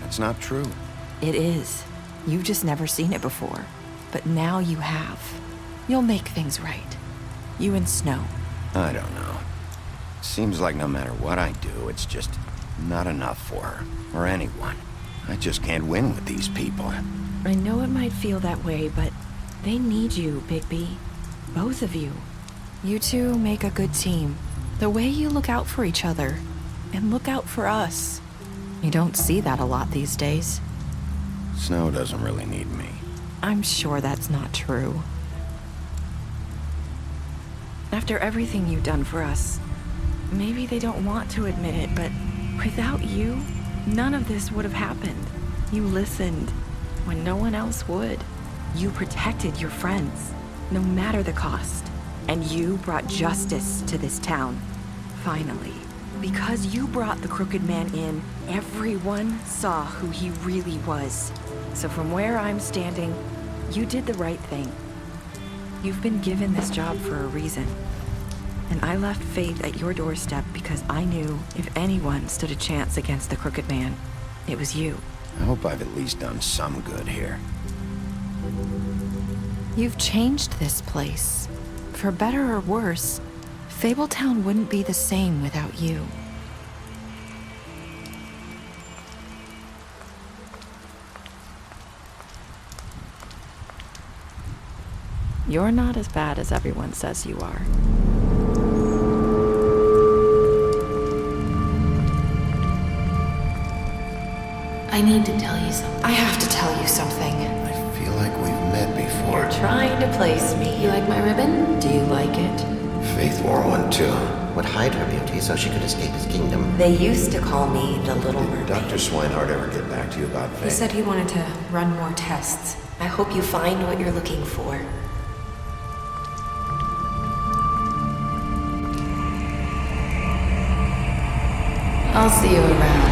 S2: That's not true.
S17: It is. You've just never seen it before. But now you have. You'll make things right. You and Snow.
S2: I don't know. Seems like no matter what I do, it's just not enough for her, or anyone. I just can't win with these people.
S17: I know it might feel that way, but they need you, Bigby. Both of you. You two make a good team. The way you look out for each other, and look out for us. You don't see that a lot these days.
S2: Snow doesn't really need me.
S17: I'm sure that's not true. After everything you've done for us, maybe they don't want to admit it, but without you, none of this would have happened. You listened when no one else would. You protected your friends, no matter the cost. And you brought justice to this town. Finally. Because you brought the Crooked Man in, everyone saw who he really was. So from where I'm standing, you did the right thing. You've been given this job for a reason. And I left Faith at your doorstep because I knew if anyone stood a chance against the Crooked Man, it was you.
S2: I hope I've at least done some good here.
S17: You've changed this place. For better or worse, Fabletown wouldn't be the same without you. You're not as bad as everyone says you are.
S3: I need to tell you something.
S17: I have to tell you something.
S2: I feel like we've met before.
S3: You're trying to place me. You like my ribbon? Do you like it?
S21: Faith wore one too. Would hide her beauty so she could escape his kingdom.
S3: They used to call me the Little Mermaid.
S20: Did Dr. Swinehart ever get back to you about Faith?
S3: He said he wanted to run more tests. I hope you find what you're looking for. I'll see you around.